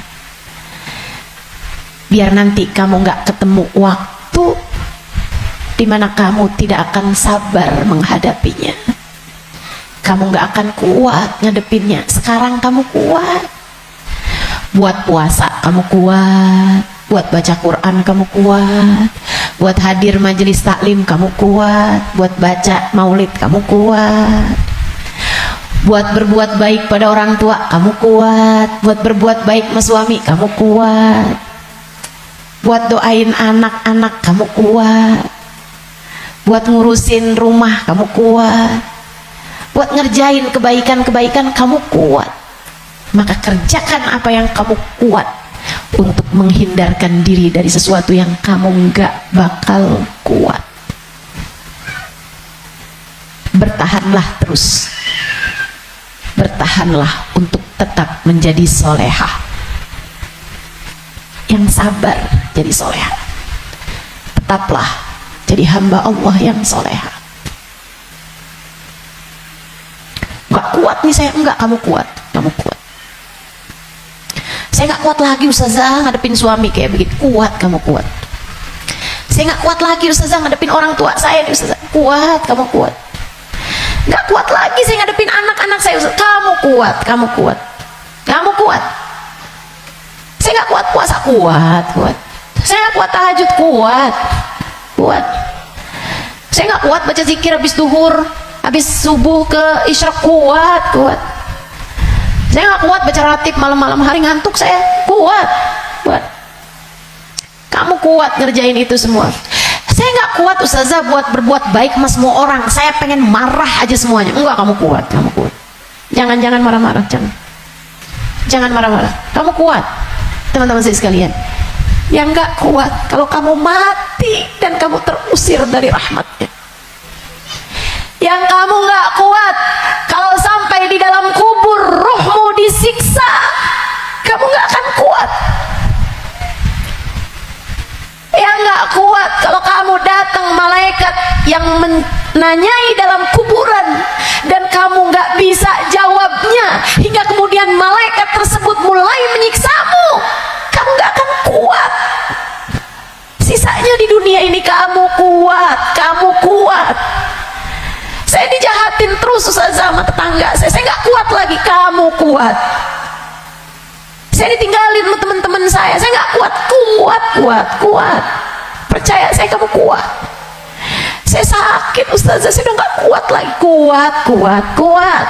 Speaker 1: Biar nanti kamu nggak ketemu waktu dimana kamu tidak akan sabar menghadapinya. Kamu nggak akan kuat ngadepinnya. Sekarang kamu kuat. Buat puasa kamu kuat, buat baca Quran kamu kuat, buat hadir majelis taklim kamu kuat, buat baca maulid kamu kuat, buat berbuat baik pada orang tua kamu kuat, buat berbuat baik sama suami kamu kuat, buat doain anak-anak kamu kuat, buat ngurusin rumah kamu kuat, buat ngerjain kebaikan-kebaikan kamu kuat. Maka kerjakan apa yang kamu kuat untuk menghindarkan diri dari sesuatu yang kamu nggak bakal kuat. Bertahanlah terus, bertahanlah untuk tetap menjadi solehah. Yang sabar jadi solehah. Tetaplah jadi hamba Allah yang solehah. Nggak kuat nih saya, enggak, kamu kuat, kamu kuat. Saya nggak kuat lagi ustazah ngadepin suami kayak begitu. Kuat, kamu kuat. Saya nggak kuat lagi ustazah ngadepin orang tua saya nih ustazah. Kuat, kamu kuat. Nggak kuat lagi saya ngadepin anak-anak saya ustazah. Kamu kuat, kamu kuat, kamu kuat. Saya nggak kuat puasa, kuat, kuat. Saya nggak kuat tahajud, kuat, kuat. Saya nggak kuat baca zikir habis duhur, habis subuh ke isyraq, kuat, kuat. Saya nggak kuat baca ratib malam-malam hari, ngantuk saya, kuat, kuat. Kamu kuat ngerjain itu semua. Saya nggak kuat ustazah buat berbuat baik sama semua orang, saya pengen marah aja semuanya. Enggak, kamu kuat, kamu kuat. Jangan marah-marah, jangan marah-marah. Kamu kuat, teman-teman saya sekalian. Yang nggak kuat kalau kamu mati dan kamu terusir dari rahmatnya. Yang kamu nggak kuat kalau sampai di dalam kubur ruhmu disiksa, kamu nggak akan kuat. Yang nggak kuat kalau kamu datang malaikat yang menanyai dalam kuburan dan kamu nggak bisa jawabnya, hingga kemudian malaikat tersebut mulai menyiksamu, kamu nggak akan kuat. Sisanya di dunia ini kamu kuat, kamu kuat. Saya dijahatin terus ustazah sama tetangga saya nggak kuat lagi, kamu kuat. Saya ditinggalin sama teman-teman saya nggak kuat, kuat, kuat, kuat. Percaya saya, kamu kuat. Saya sakit ustazah, saya udah nggak kuat lagi, kuat, kuat, kuat.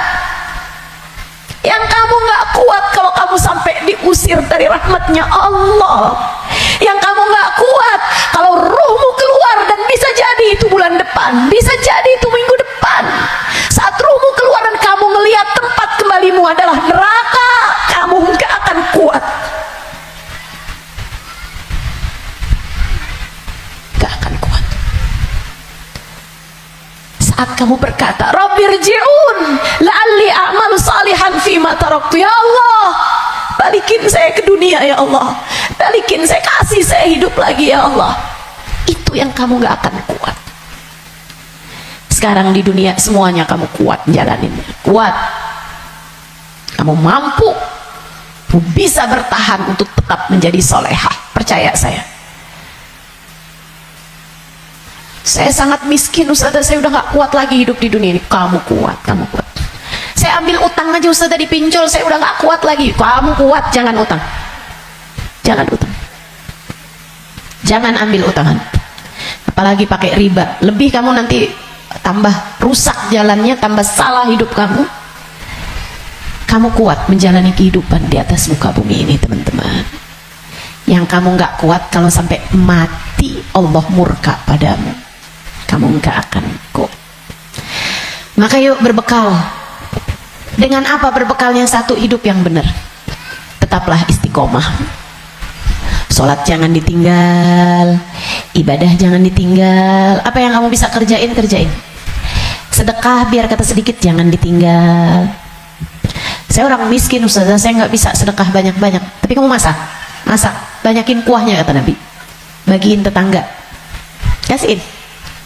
Speaker 1: Yang kamu nggak kuat kalau kamu sampai diusir dari rahmatnya Allah. Yang kamu nggak kuat kalau ruhmu keluar, dan bisa jadi itu bulan depan, bisa jadi itu minggu depan. Saat ruhmu keluar dan kamu melihat tempat kembalimu adalah neraka, kamu nggak akan kuat. Nggak akan kuat. Saat kamu berkata, Rabbirji'un la'alli a'malu salihan fima taraktu, ya Allah, balikin saya ke dunia ya Allah, balikin saya, kasih saya hidup lagi ya Allah. Itu yang kamu gak akan kuat. Sekarang di dunia semuanya kamu kuat jalaninnya, kuat. Kamu mampu, kamu bisa bertahan untuk tetap menjadi solehah. Percaya saya. Saya sangat miskin ustazah, saya udah gak kuat lagi hidup di dunia ini. Kamu kuat, kamu kuat. saya ambil utang aja Ustazah di pinjol, saya udah gak kuat lagi. Kamu kuat, jangan utang. Jangan utang. Jangan ambil utangan. Apalagi pakai riba. Lebih kamu nanti tambah rusak jalannya, tambah salah hidup kamu. Kamu kuat menjalani kehidupan di atas muka bumi ini, teman-teman. Yang kamu gak kuat, kalau sampai mati Allah murka padamu, kamu gak akan kuat. Maka yuk berbekal. Dengan apa berbekalnya? Satu, hidup yang benar. Tetaplah istiqomah. Sholat jangan ditinggal, ibadah jangan ditinggal. Apa yang kamu bisa kerjain, kerjain. Sedekah biar kata sedikit jangan ditinggal. Saya orang miskin Ustazah, saya nggak bisa sedekah banyak-banyak. Tapi kamu masak, banyakin kuahnya kata Nabi. Bagiin tetangga, kasihin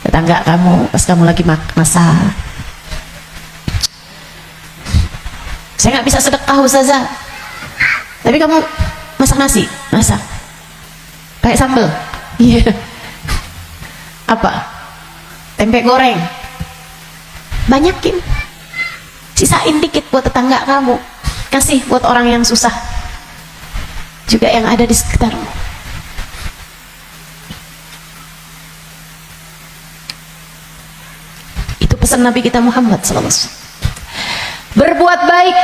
Speaker 1: tetangga kamu pas kamu lagi masak. Saya nggak bisa sedekah Ustazah, tapi kamu masak nasi, masak kayak sambal, iya. Apa? Tempe goreng, banyakin. Sisain dikit buat tetangga kamu, kasih buat orang yang susah juga yang ada di sekitarmu. Itu pesan Nabi kita Muhammad SAW. Berbuat baik.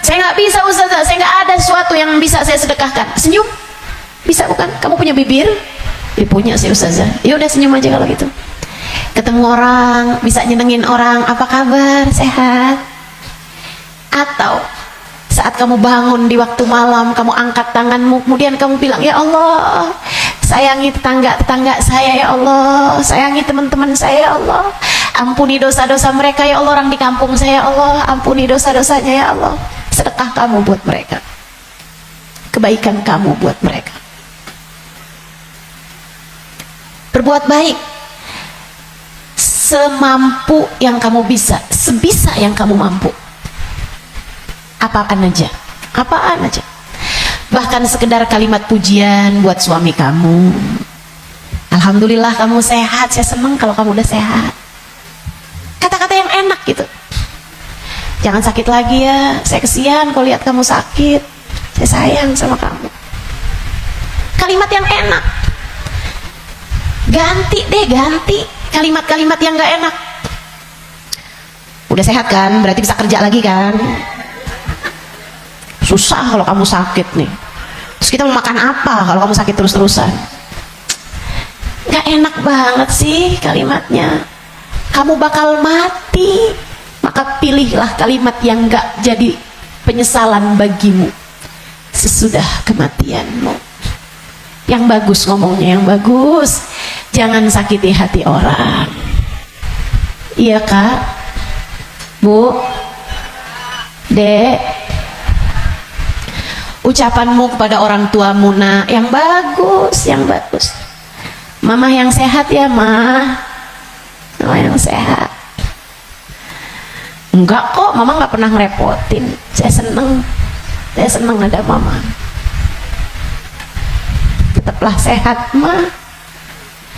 Speaker 1: Saya nggak bisa Ustazah, saya nggak ada sesuatu yang bisa saya sedekahkan. Senyum bisa bukan? Kamu punya bibir? Ya punya sih Ustazah. Ya udah senyum aja kalau gitu. Ketemu orang, bisa nyenengin orang, apa kabar? Sehat? Atau saat kamu bangun di waktu malam, kamu angkat tanganmu, kemudian kamu bilang, ya Allah, sayangi tetangga-tetangga saya ya Allah, sayangi teman-teman saya ya Allah, ampuni dosa-dosa mereka ya Allah, orang di kampung saya ya Allah, ampuni dosa-dosanya ya Allah. Sedekah kamu buat mereka, kebaikan kamu buat mereka. Berbuat baik semampu yang kamu bisa, sebisa yang kamu mampu. Apaan aja, apaan aja. Bahkan sekedar kalimat pujian buat suami kamu. Alhamdulillah kamu sehat, saya senang kalau kamu udah sehat. Kata-kata yang enak gitu. Jangan sakit lagi ya, saya kesian kalau lihat kamu sakit, saya sayang sama kamu. Kalimat yang enak. Ganti deh, ganti kalimat-kalimat yang gak enak. Udah sehat kan, berarti bisa kerja lagi kan. Susah kalau kamu sakit nih. Terus kita mau makan apa kalau kamu sakit terus-terusan? Gak enak banget sih kalimatnya. Kamu bakal mati. Maka pilihlah kalimat yang gak jadi penyesalan bagimu sesudah kematianmu. Yang bagus ngomongnya, yang bagus. Jangan sakiti hati orang. Iya Kak, Bu, Dek. Ucapanmu kepada orang tuamu nak yang bagus, yang bagus. Mama yang sehat ya Ma, mama yang sehat. Enggak kok, mama nggak pernah ngerepotin. Saya seneng ada mama. Tetaplah sehat Ma,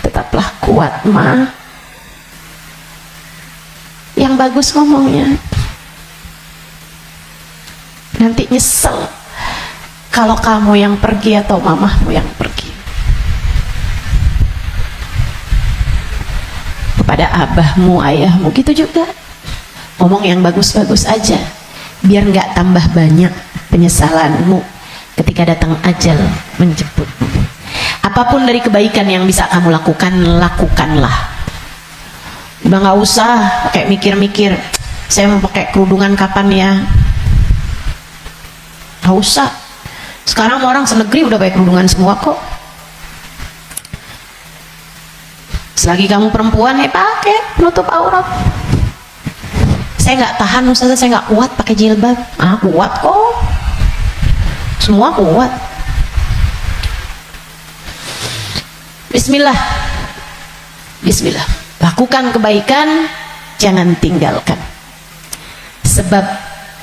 Speaker 1: tetaplah kuat Ma. Yang bagus ngomongnya. Nanti nyesel kalau kamu yang pergi atau mamahmu yang pergi. Kepada abahmu, ayahmu gitu juga. Ngomong yang bagus-bagus aja, biar nggak tambah banyak penyesalanmu ketika datang ajal menjemputmu. Apapun dari kebaikan yang bisa kamu lakukan, lakukanlah. Udah nggak usah pakai mikir-mikir, saya mau pakai kerudungan kapan ya. Nggak usah. Sekarang orang senegeri udah pakai kerudungan semua kok. Selagi kamu perempuan ya pakai penutup aurat. Saya nggak tahan Ustazah, saya nggak kuat pakai jilbab. Ah kuat kok, semua kuat. Bismillah, Bismillah. Lakukan kebaikan, jangan tinggalkan. Sebab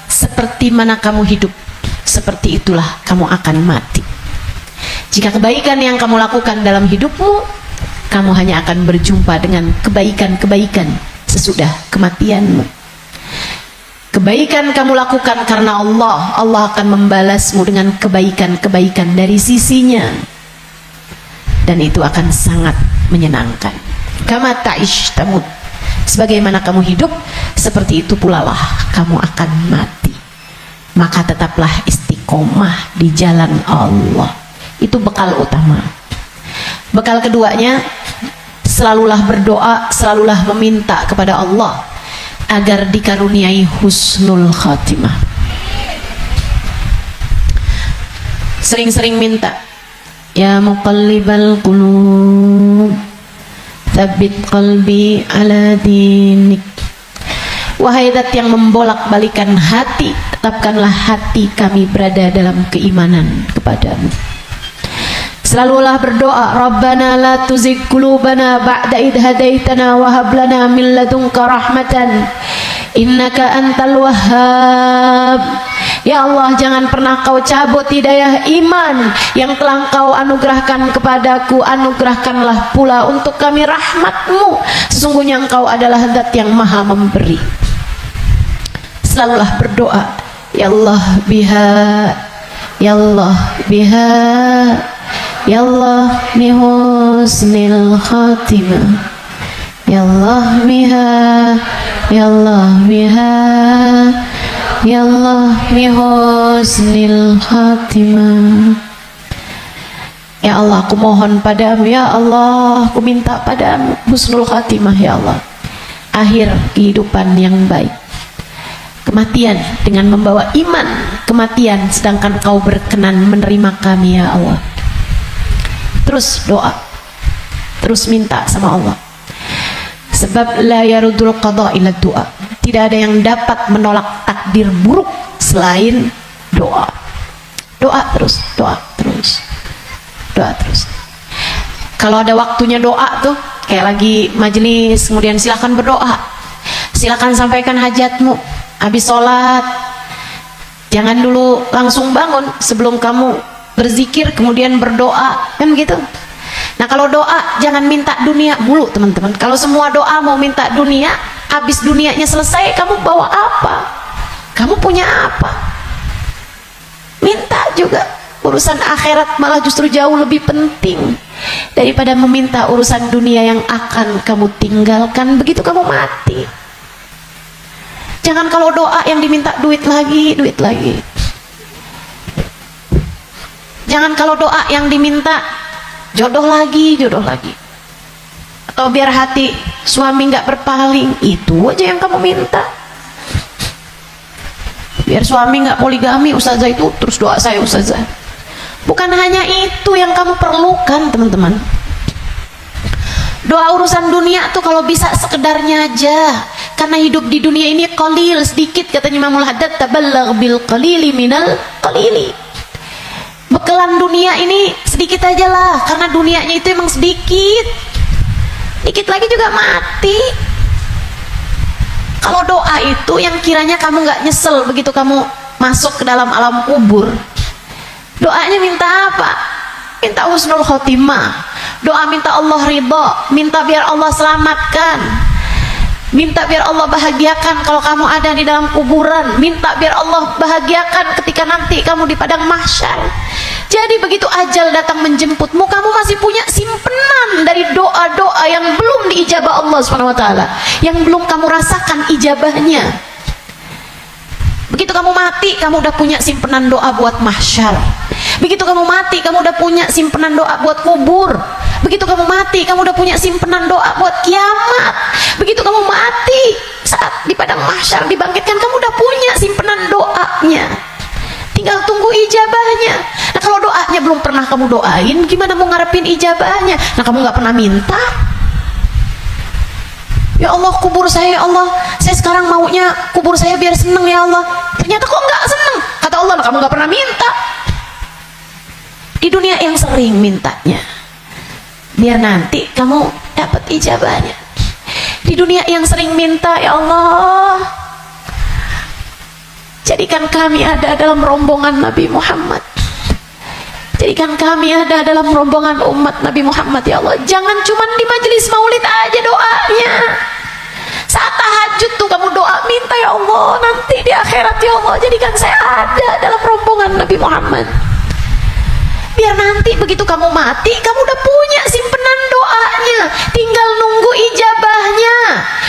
Speaker 1: seperti mana kamu hidup, seperti itulah kamu akan mati. Jika kebaikan yang kamu lakukan dalam hidupmu, kamu hanya akan berjumpa dengan kebaikan-kebaikan sesudah kematianmu. Kebaikan kamu lakukan karena Allah, Allah akan membalasmu dengan kebaikan-kebaikan dari sisinya, dan itu akan sangat menyenangkan. Kama ta'ish tamut, sebagaimana kamu hidup, seperti itu pula lah kamu akan mati. Maka tetaplah istiqomah di jalan Allah. Itu bekal utama. Bekal keduanya, selalulah berdoa, selalulah meminta kepada Allah agar dikaruniai husnul khatimah. Sering-sering minta, ya muqallibal qulub, tsabbit qalbi ala dinik. Wahai zat yang membolak-balikan hati, tetapkanlah hati kami berada dalam keimanan kepadamu. Selalulah berdoa, Rabbana la tuzigh qulubana ba'da idh hadaitana wa hab lana min ladunka rahmatan innaka antal wahhab. Ya Allah, jangan pernah kau cabut hidayah iman yang telah kau anugerahkan kepadaku. Anugerahkanlah pula untuk kami rahmatmu, sesungguhnya engkau adalah zat yang maha memberi. Selalulah berdoa, ya Allah biha, ya Allah biha, ya Allah bi husnil khatimah, ya Allah biha, ya Allah biha, ya Allah bi husnil khatimah. Ya Allah, aku mohon padamu, ya Allah, aku minta padamu husnul khatimah, ya Allah, akhir kehidupan yang baik, kematian dengan membawa iman, kematian sedangkan kau berkenan menerima kami, ya Allah. Terus doa, terus minta sama Allah, sebab la yarudul qada illa doa. Tidak ada yang dapat menolak takdir buruk selain doa. Doa terus, doa terus, doa terus. Kalau ada waktunya doa tuh, kayak lagi majelis, kemudian silakan berdoa, silakan sampaikan hajatmu. Habis sholat, jangan dulu langsung bangun, sebelum kamu berzikir kemudian berdoa, kan gitu. Nah, kalau doa jangan minta dunia mulu, teman-teman. Kalau semua doa mau minta dunia, habis dunianya selesai, kamu bawa apa? Kamu punya apa? Minta juga. Urusan akhirat malah justru jauh lebih penting daripada meminta urusan dunia yang akan kamu tinggalkan begitu kamu mati. Jangan kalau doa yang diminta duit lagi, duit lagi. Jangan kalau doa yang diminta jodoh lagi, jodoh lagi. Atau biar hati suami nggak berpaling, itu aja yang kamu minta. Biar suami nggak poligami, ustazah, itu terus doa saya, ustazah. Bukan hanya itu yang kamu perlukan, teman-teman. Doa urusan dunia tuh kalau bisa sekedarnya aja, karena hidup di dunia ini qalil, sedikit, katanya Imamul Haddad, tabalagh bil qalili minal qalili. Bekalan dunia ini sedikit aja lah, karena dunianya itu emang sedikit, dikit lagi juga mati. Kalau doa itu yang kiranya kamu nggak nyesel begitu kamu masuk ke dalam alam kubur. Doanya minta apa? Minta husnul khotimah. Doa minta Allah ridho, minta biar Allah selamatkan, minta biar Allah bahagiakan kalau kamu ada di dalam kuburan, minta biar Allah bahagiakan ketika nanti kamu di padang mahsyar. Jadi begitu ajal datang menjemputmu, kamu masih punya simpenan dari doa-doa yang belum diijabah Allah SWT, yang belum kamu rasakan ijabahnya. Begitu kamu mati, kamu udah punya simpenan doa buat mahsyar. Begitu kamu mati, kamu udah punya simpenan doa buat kubur. Begitu kamu mati, kamu udah punya simpenan doa buat kiamat. Begitu kamu mati, saat di padang mahsyar dibangkitkan, kamu udah punya simpenan doanya, tinggal tunggu ijabahnya. Nah, kalau doanya belum pernah kamu doain, gimana mau ngarepin ijabahnya? Nah, kamu nggak pernah minta. Ya Allah, kubur saya, ya Allah, saya sekarang maunya kubur saya biar seneng, ya Allah. Ternyata kok nggak seneng, kata Allah. Nah, kamu nggak pernah minta. Di dunia yang sering mintanya, biar nanti kamu dapat ijabahnya. Di dunia yang sering minta, ya Allah, jadikan kami ada dalam rombongan Nabi Muhammad. Jadikan kami ada dalam rombongan umat Nabi Muhammad, ya Allah. Jangan cuma di majelis maulid aja doanya. Saat tahajud tuh kamu doa, minta ya Allah, nanti di akhirat ya Allah jadikan saya ada dalam rombongan Nabi Muhammad. Biar nanti begitu kamu mati, kamu udah punya simpenan doanya, tinggal nunggu ijabahnya.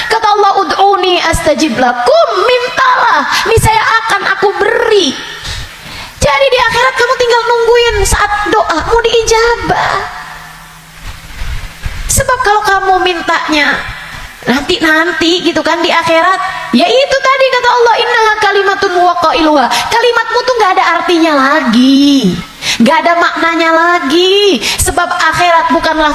Speaker 1: Kata Allah, ud'uni astajib lakum, mintalah, niscaya akan aku beri. Jadi di akhirat kamu tinggal nungguin saat doa mau diijabah. Sebab kalau kamu mintanya nanti gitu kan di akhirat, ya itu tadi kata Allah, innaha kalimatun waqailuha, kalimatmu tuh gak ada artinya lagi, gak ada maknanya lagi. Sebab akhirat bukanlah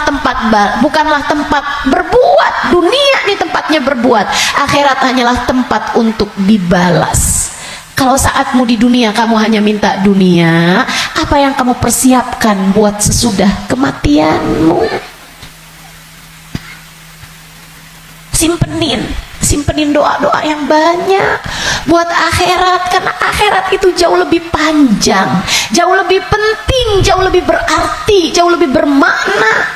Speaker 1: tempat berbuat, dunia ini tempatnya berbuat, akhirat hanyalah tempat untuk dibalas. Kalau saatmu di dunia kamu hanya minta dunia, apa yang kamu persiapkan buat sesudah kematianmu? Simpenin doa-doa yang banyak buat akhirat, karena akhirat itu jauh lebih panjang, jauh lebih penting, jauh lebih berarti, jauh lebih bermakna.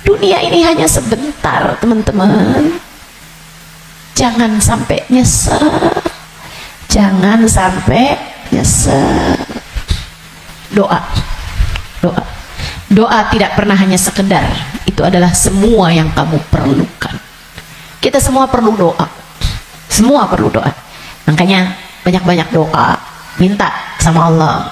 Speaker 1: Dunia ini hanya sebentar, teman-teman. Jangan sampai nyesel. Jangan sampai nyesel. Doa tidak pernah hanya sekedar, itu adalah semua yang kamu perlukan. Kita semua perlu doa, semua perlu doa. Makanya banyak-banyak doa, minta sama Allah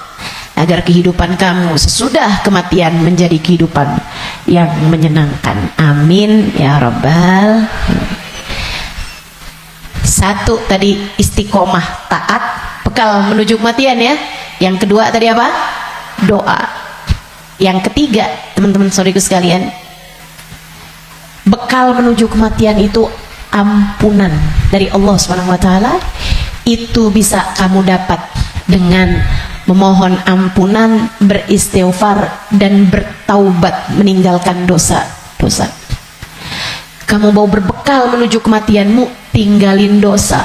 Speaker 1: agar kehidupan kamu sesudah kematian menjadi kehidupan yang menyenangkan. Amin ya rabbal. Satu tadi istiqomah, taat, bekal menuju kematian ya. Yang kedua tadi apa? Doa. Yang ketiga, teman-teman saudaraku sekalian, bekal menuju kematian itu ampunan dari Allah SWT. Itu bisa kamu dapat dengan memohon ampunan, beristighfar, dan bertaubat, meninggalkan dosa-dosa. Kamu mau berbekal menuju kematianmu, tinggalin dosa,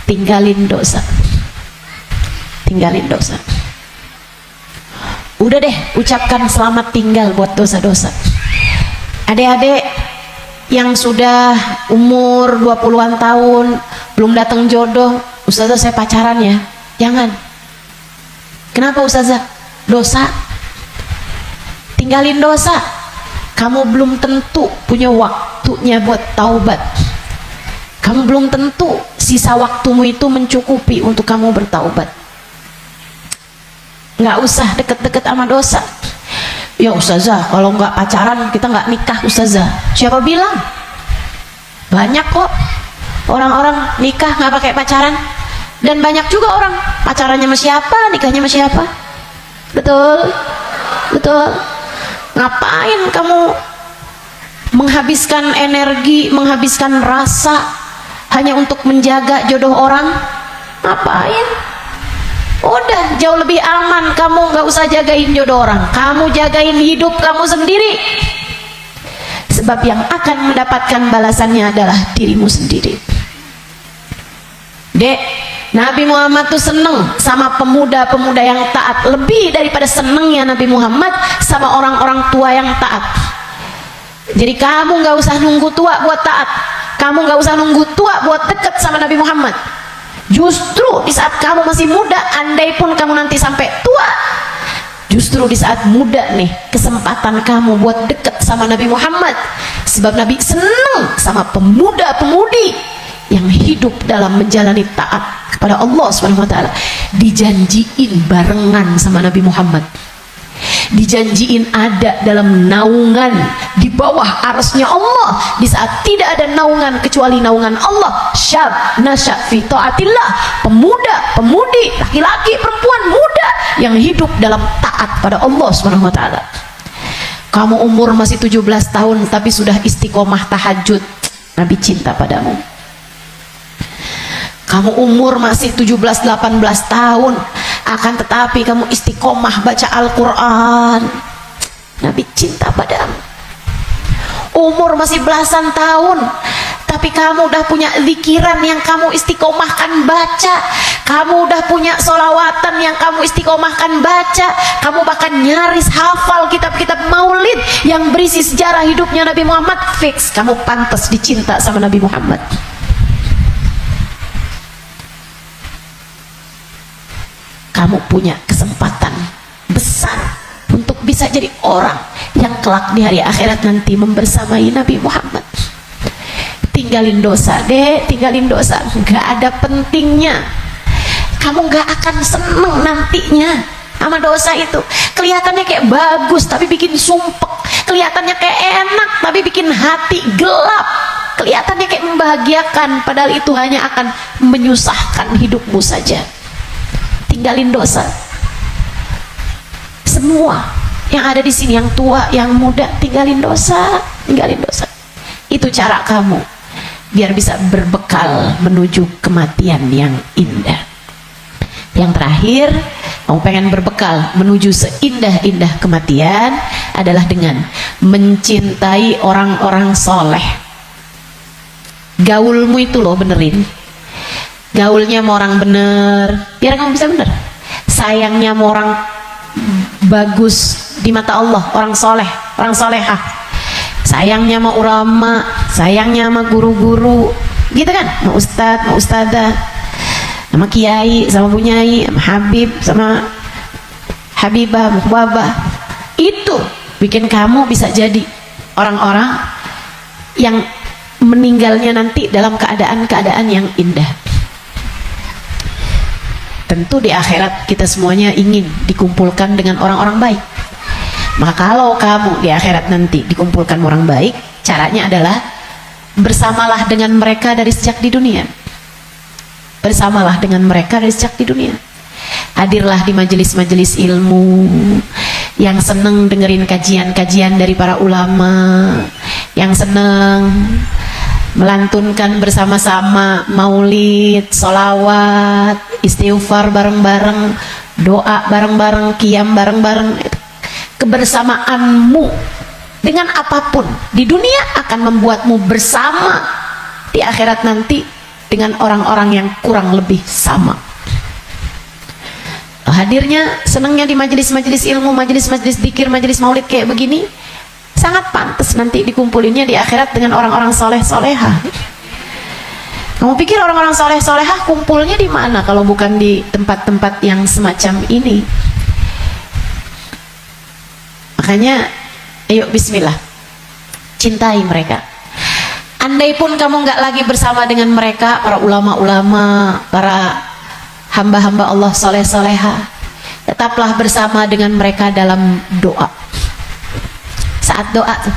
Speaker 1: tinggalin dosa, tinggalin dosa. Udah deh, ucapkan selamat tinggal buat dosa-dosa. Adik-adik yang sudah umur 20-an tahun belum datang jodoh, ustazah saya pacaran ya, jangan. Kenapa ustazah? Dosa. Tinggalin dosa. Kamu belum tentu punya waktunya buat taubat. Kamu belum tentu sisa waktumu itu mencukupi untuk kamu bertaubat. Nggak usah deket-deket sama dosa. Ya ustazah, kalau nggak pacaran kita nggak nikah ustazah. Siapa bilang? Banyak kok orang-orang nikah nggak pakai pacaran, dan banyak juga orang pacarannya sama siapa, nikahnya sama siapa. Betul, betul. Ngapain kamu menghabiskan energi, menghabiskan rasa hanya untuk menjaga jodoh orang? Ngapain? Udah jauh lebih aman, kamu nggak usah jagain jodoh orang, kamu jagain hidup kamu sendiri. Sebab yang akan mendapatkan balasannya adalah dirimu sendiri. Dek, Nabi Muhammad tuh seneng sama pemuda-pemuda yang taat, lebih daripada senengnya Nabi Muhammad sama orang-orang tua yang taat. Jadi kamu nggak usah nunggu tua buat taat, kamu nggak usah nunggu tua buat deket sama Nabi Muhammad. Justru di saat kamu masih muda, andai pun kamu nanti sampai tua, justru di saat muda nih kesempatan kamu buat deket sama Nabi Muhammad. Sebab Nabi senang sama pemuda-pemudi yang hidup dalam menjalani taat kepada Allah SWT. Dijanjiin barengan sama Nabi Muhammad, dijanjiin ada dalam naungan di bawah arsy Allah di saat tidak ada naungan kecuali naungan Allah. Syab nasya fi taatillah, pemuda, pemudi, laki-laki, perempuan, muda yang hidup dalam taat pada Allah SWT. Kamu umur masih 17 tahun tapi sudah istiqomah tahajud, Nabi cinta padamu. Kamu umur masih 17-18 tahun akan tetapi kamu istiqomah baca Al-Quran, Nabi cinta padamu. Umur masih belasan tahun tapi kamu udah punya zikiran yang kamu istiqomahkan baca, kamu udah punya solawatan yang kamu istiqomahkan baca, kamu bahkan nyaris hafal kitab-kitab maulid yang berisi sejarah hidupnya Nabi Muhammad. Fix kamu pantas dicinta sama Nabi Muhammad. kamu punya kesempatan besar untuk bisa jadi orang yang kelak di hari akhirat nanti membersamai Nabi Muhammad. Tinggalin dosa deh, tinggalin dosa, nggak ada pentingnya. Kamu nggak akan seneng nantinya sama dosa itu. Kelihatannya kayak bagus tapi bikin sumpek, kelihatannya kayak enak tapi bikin hati gelap, kelihatannya kayak membahagiakan, padahal itu hanya akan menyusahkan hidupmu saja. Tinggalin dosa. Semua yang ada di sini, yang tua, yang muda, tinggalin dosa, tinggalin dosa. Itu cara kamu biar bisa berbekal menuju kematian yang indah. Yang terakhir, kamu pengen berbekal menuju seindah-indah kematian adalah dengan mencintai orang-orang soleh. Gaulmu itu loh benerin. Gaulnya mau orang bener, biar kamu bisa bener. Sayangnya mau orang bagus di mata Allah, orang soleh, orang solehah. Sayangnya sama ulama, sayangnya sama guru-guru, gitu kan? Sama ustadz, sama ustadzah, sama kiai, sama bunyai, sama habib, sama habibah, muhbabah. Itu bikin kamu bisa jadi orang-orang yang meninggalnya nanti dalam keadaan-keadaan yang indah. Tentu di akhirat kita semuanya ingin dikumpulkan dengan orang-orang baik. Maka kalau kamu di akhirat nanti dikumpulkan orang baik, caranya adalah bersamalah dengan mereka dari sejak di dunia. Bersamalah dengan mereka dari sejak di dunia. Hadirlah di majelis-majelis ilmu, yang seneng dengerin kajian-kajian dari para ulama, yang seneng melantunkan bersama-sama maulid, sholawat, istighfar bareng-bareng, doa bareng-bareng, qiyam bareng-bareng. Kebersamaanmu dengan apapun di dunia akan membuatmu bersama di akhirat nanti dengan orang-orang yang kurang lebih sama. Hadirnya, senangnya di majelis-majelis ilmu, majelis-majelis zikir, majelis maulid kayak begini, sangat pantas nanti dikumpulinnya di akhirat dengan orang-orang soleh solehah. Kamu pikir orang-orang soleh solehah kumpulnya di mana kalau bukan di tempat-tempat yang semacam ini? Makanya, ayo bismillah, cintai mereka. Andai pun kamu nggak lagi bersama dengan mereka, para ulama-ulama, para hamba-hamba Allah soleh-soleha, tetaplah bersama dengan mereka dalam doa. Saat doa tuh,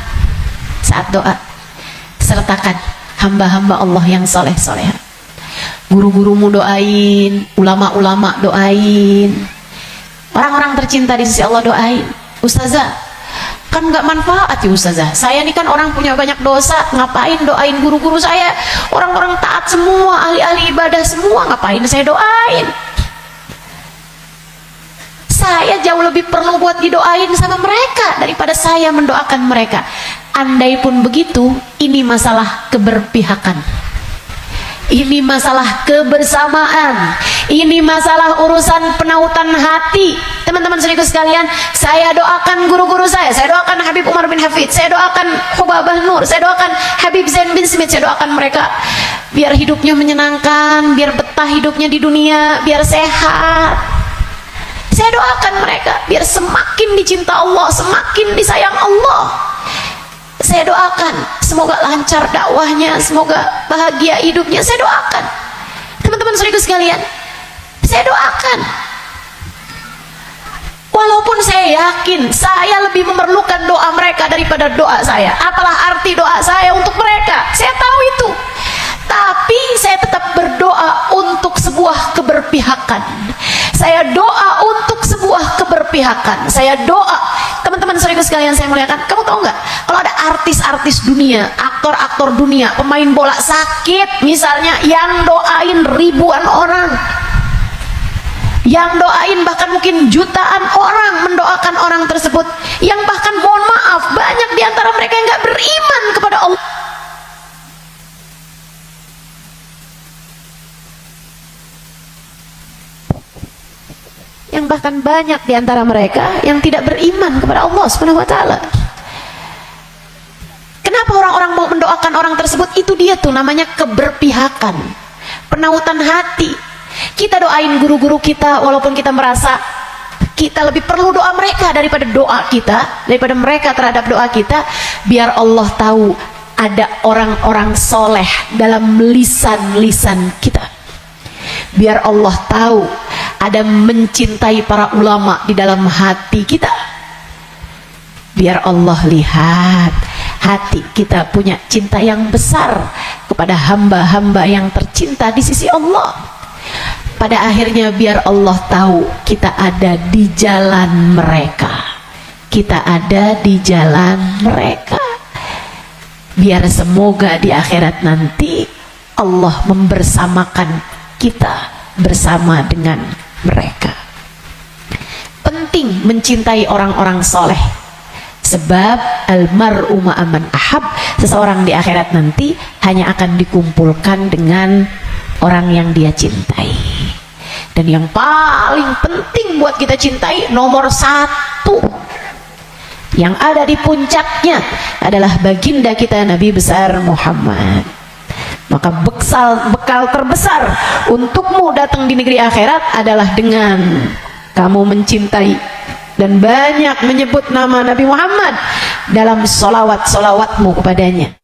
Speaker 1: saat doa, sertakan hamba-hamba Allah yang soleh-soleha. Guru-gurumu doain, ulama-ulama doain, orang-orang tercinta di sisi Allah doain. Ustazah, kan nggak manfaat ya ustazah, saya ini kan orang punya banyak dosa, ngapain doain guru-guru saya, orang-orang taat semua, ahli-ahli ibadah semua, ngapain saya doain? Saya jauh lebih perlu buat didoain sama mereka daripada saya mendoakan mereka. Andai pun begitu, ini masalah keberpihakan, ini masalah kebersamaan, ini masalah urusan penautan hati. Teman-teman saudaraku sekalian, saya doakan guru-guru saya doakan Habib Umar bin Hafid, saya doakan Hubabah Nur, saya doakan Habib Zain bin Smith, saya doakan mereka biar hidupnya menyenangkan, biar betah hidupnya di dunia, biar sehat. Saya doakan mereka biar semakin dicinta Allah, semakin disayang Allah. Saya doakan semoga lancar dakwahnya, semoga bahagia hidupnya. Saya doakan. Teman-teman saudaraku sekalian, saya doakan. Walaupun saya yakin saya lebih memerlukan doa mereka daripada doa saya. Apalah arti doa saya untuk mereka? Saya tahu itu. Tapi saya tetap berdoa untuk sebuah keberpihakan. Saya doa untuk sebuah keberpihakan. Saya doa, teman-teman saudaraku sekalian saya muliakan, kamu tahu nggak? Kalau ada artis-artis dunia, aktor-aktor dunia, pemain bola sakit misalnya, yang doain ribuan orang, yang doain bahkan mungkin jutaan orang mendoakan orang tersebut, yang bahkan mohon maaf banyak diantara mereka yang nggak beriman kepada Allah. Yang bahkan banyak diantara mereka yang tidak beriman kepada Allah Subhanahu wa Ta'ala. Kenapa orang-orang mau mendoakan orang tersebut? Itu dia tuh namanya keberpihakan, penautan hati. Kita doain guru-guru kita, walaupun kita merasa kita lebih perlu doa mereka daripada doa kita, daripada mereka terhadap doa kita. Biar Allah tahu ada orang-orang soleh dalam lisan-lisan kita. Biar Allah tahu ada mencintai para ulama di dalam hati kita. Biar Allah lihat hati kita punya cinta yang besar kepada hamba-hamba yang tercinta di sisi Allah. Pada akhirnya biar Allah tahu kita ada di jalan mereka. Kita ada di jalan mereka. Biar semoga di akhirat nanti Allah membersamakan kita bersama dengan mereka. Penting mencintai orang-orang soleh. Sebab almar'u ma'aman ahab, seseorang di akhirat nanti hanya akan dikumpulkan dengan orang yang dia cintai. Dan yang paling penting buat kita cintai, nomor satu yang ada di puncaknya adalah baginda kita Nabi besar Muhammad. Maka bekal terbesar untukmu datang di negeri akhirat adalah dengan kamu mencintai dan banyak menyebut nama Nabi Muhammad dalam solawat-solawatmu kepadanya.